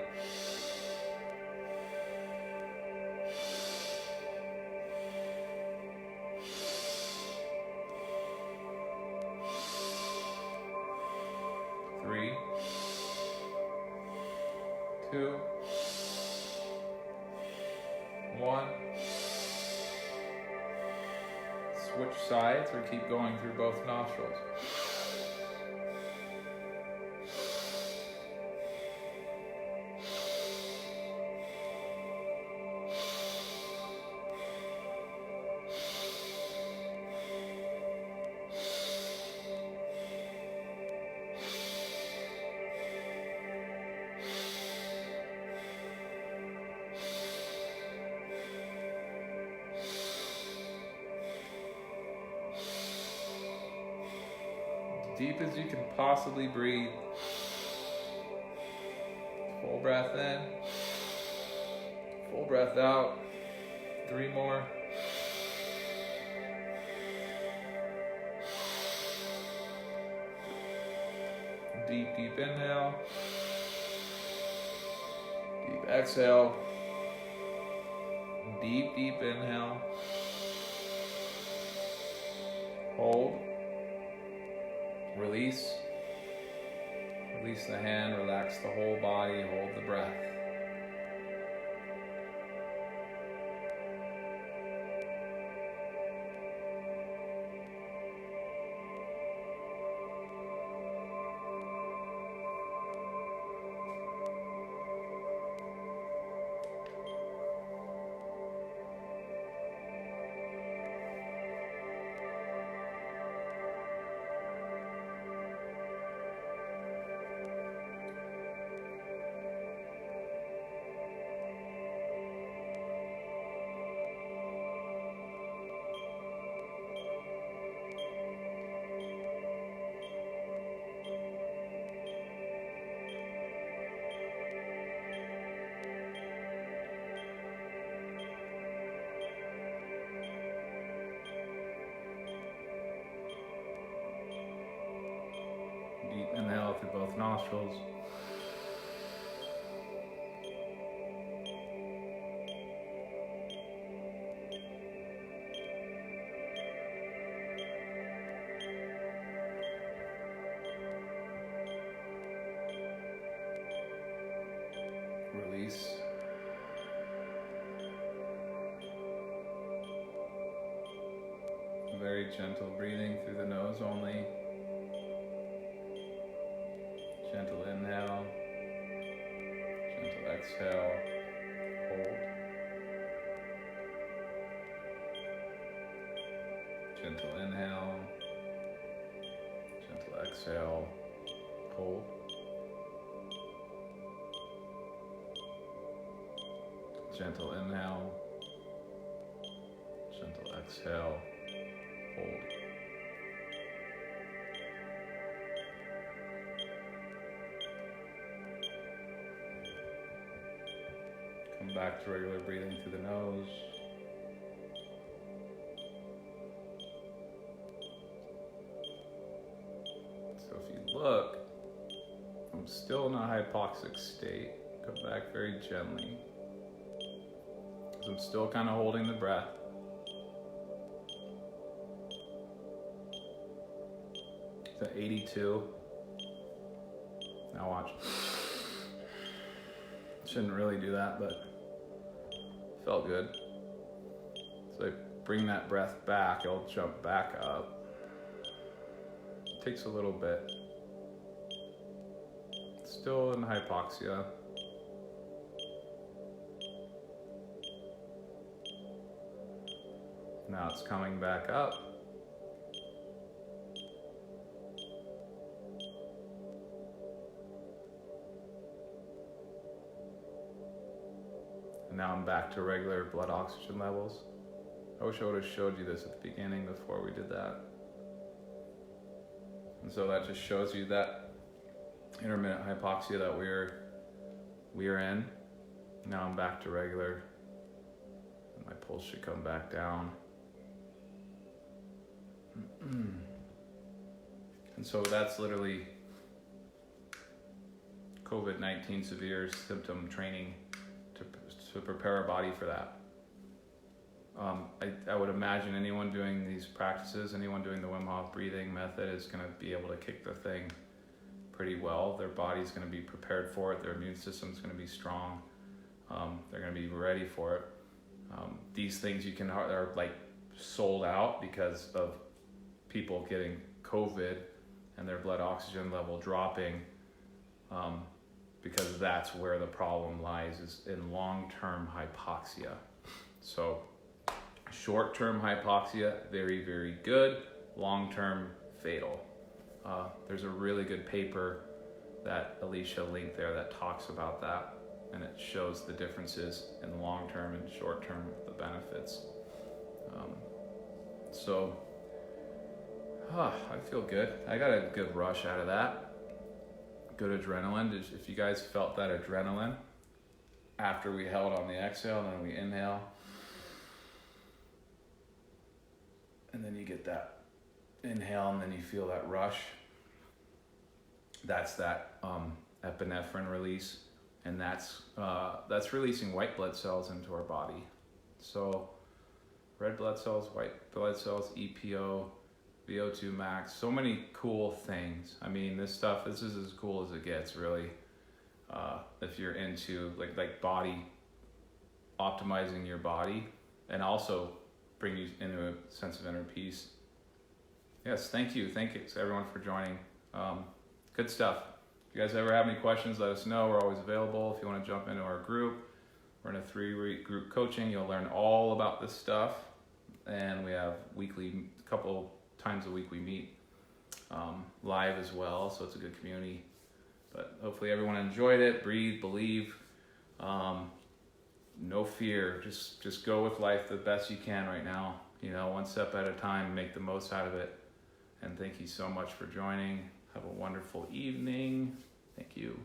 Three, 2, 1. Switch sides or keep going through both nostrils. Deep as you can possibly breathe. Full breath in. Full breath out. 3 more. Deep, deep inhale. Deep exhale. Deep, deep inhale. Hold. Release. Release the hand, relax the whole body, hold the breath. Deep inhale through both nostrils. Release. Very gentle breathing through the nose only. Gentle inhale, gentle exhale, hold. Gentle inhale, gentle exhale, hold. Gentle inhale, gentle exhale, hold. Come back to regular breathing through the nose. So if you look, I'm still in a hypoxic state. Come back very gently. I'm still kind of holding the breath. It's at 82. Now watch. Shouldn't really do that, but felt good. So I bring that breath back, it'll jump back up. It takes a little bit. Still in hypoxia. Now it's coming back up. And now I'm back to regular blood oxygen levels. I wish I would have showed you this at the beginning before we did that. And so that just shows you that intermittent hypoxia that we're in. Now I'm back to regular. And my pulse should come back down. And so that's literally COVID-19 severe symptom training to prepare our body for that. I would imagine anyone doing these practices, anyone doing the Wim Hof breathing method is going to be able to kick the thing pretty well. Their body's going to be prepared for it. Their immune system's going to be strong. They're going to be ready for it. These things are like sold out because of people getting COVID and their blood oxygen level dropping, because that's where the problem lies, is in long-term hypoxia. So short-term hypoxia, very, very good. Long-term, fatal. There's a really good paper that Alicia linked there that talks about that, and it shows the differences in long-term and short-term, the benefits. I feel good. I got a good rush out of that. Good adrenaline. If you guys felt that adrenaline after we held on the exhale, then we inhale. And then you get that inhale, and then you feel that rush. That's that epinephrine release, and that's releasing white blood cells into our body. So red blood cells, white blood cells, EPO, VO2 max, so many cool things. I mean, this is as cool as it gets, really. If you're into like body, optimizing your body, and also bring you into a sense of inner peace. Yes, thank you to everyone for joining. Good stuff. If you guys ever have any questions, let us know. We're always available. If you want to jump into our group, we're in a 3-week group coaching. You'll learn all about this stuff, and we have couple times a week we meet live as well, so it's a good community. But hopefully everyone enjoyed it. Breathe, believe, no fear. Just go with life the best you can right now. One step at a time. Make the most out of it. And thank you so much for joining. Have a wonderful evening. Thank you.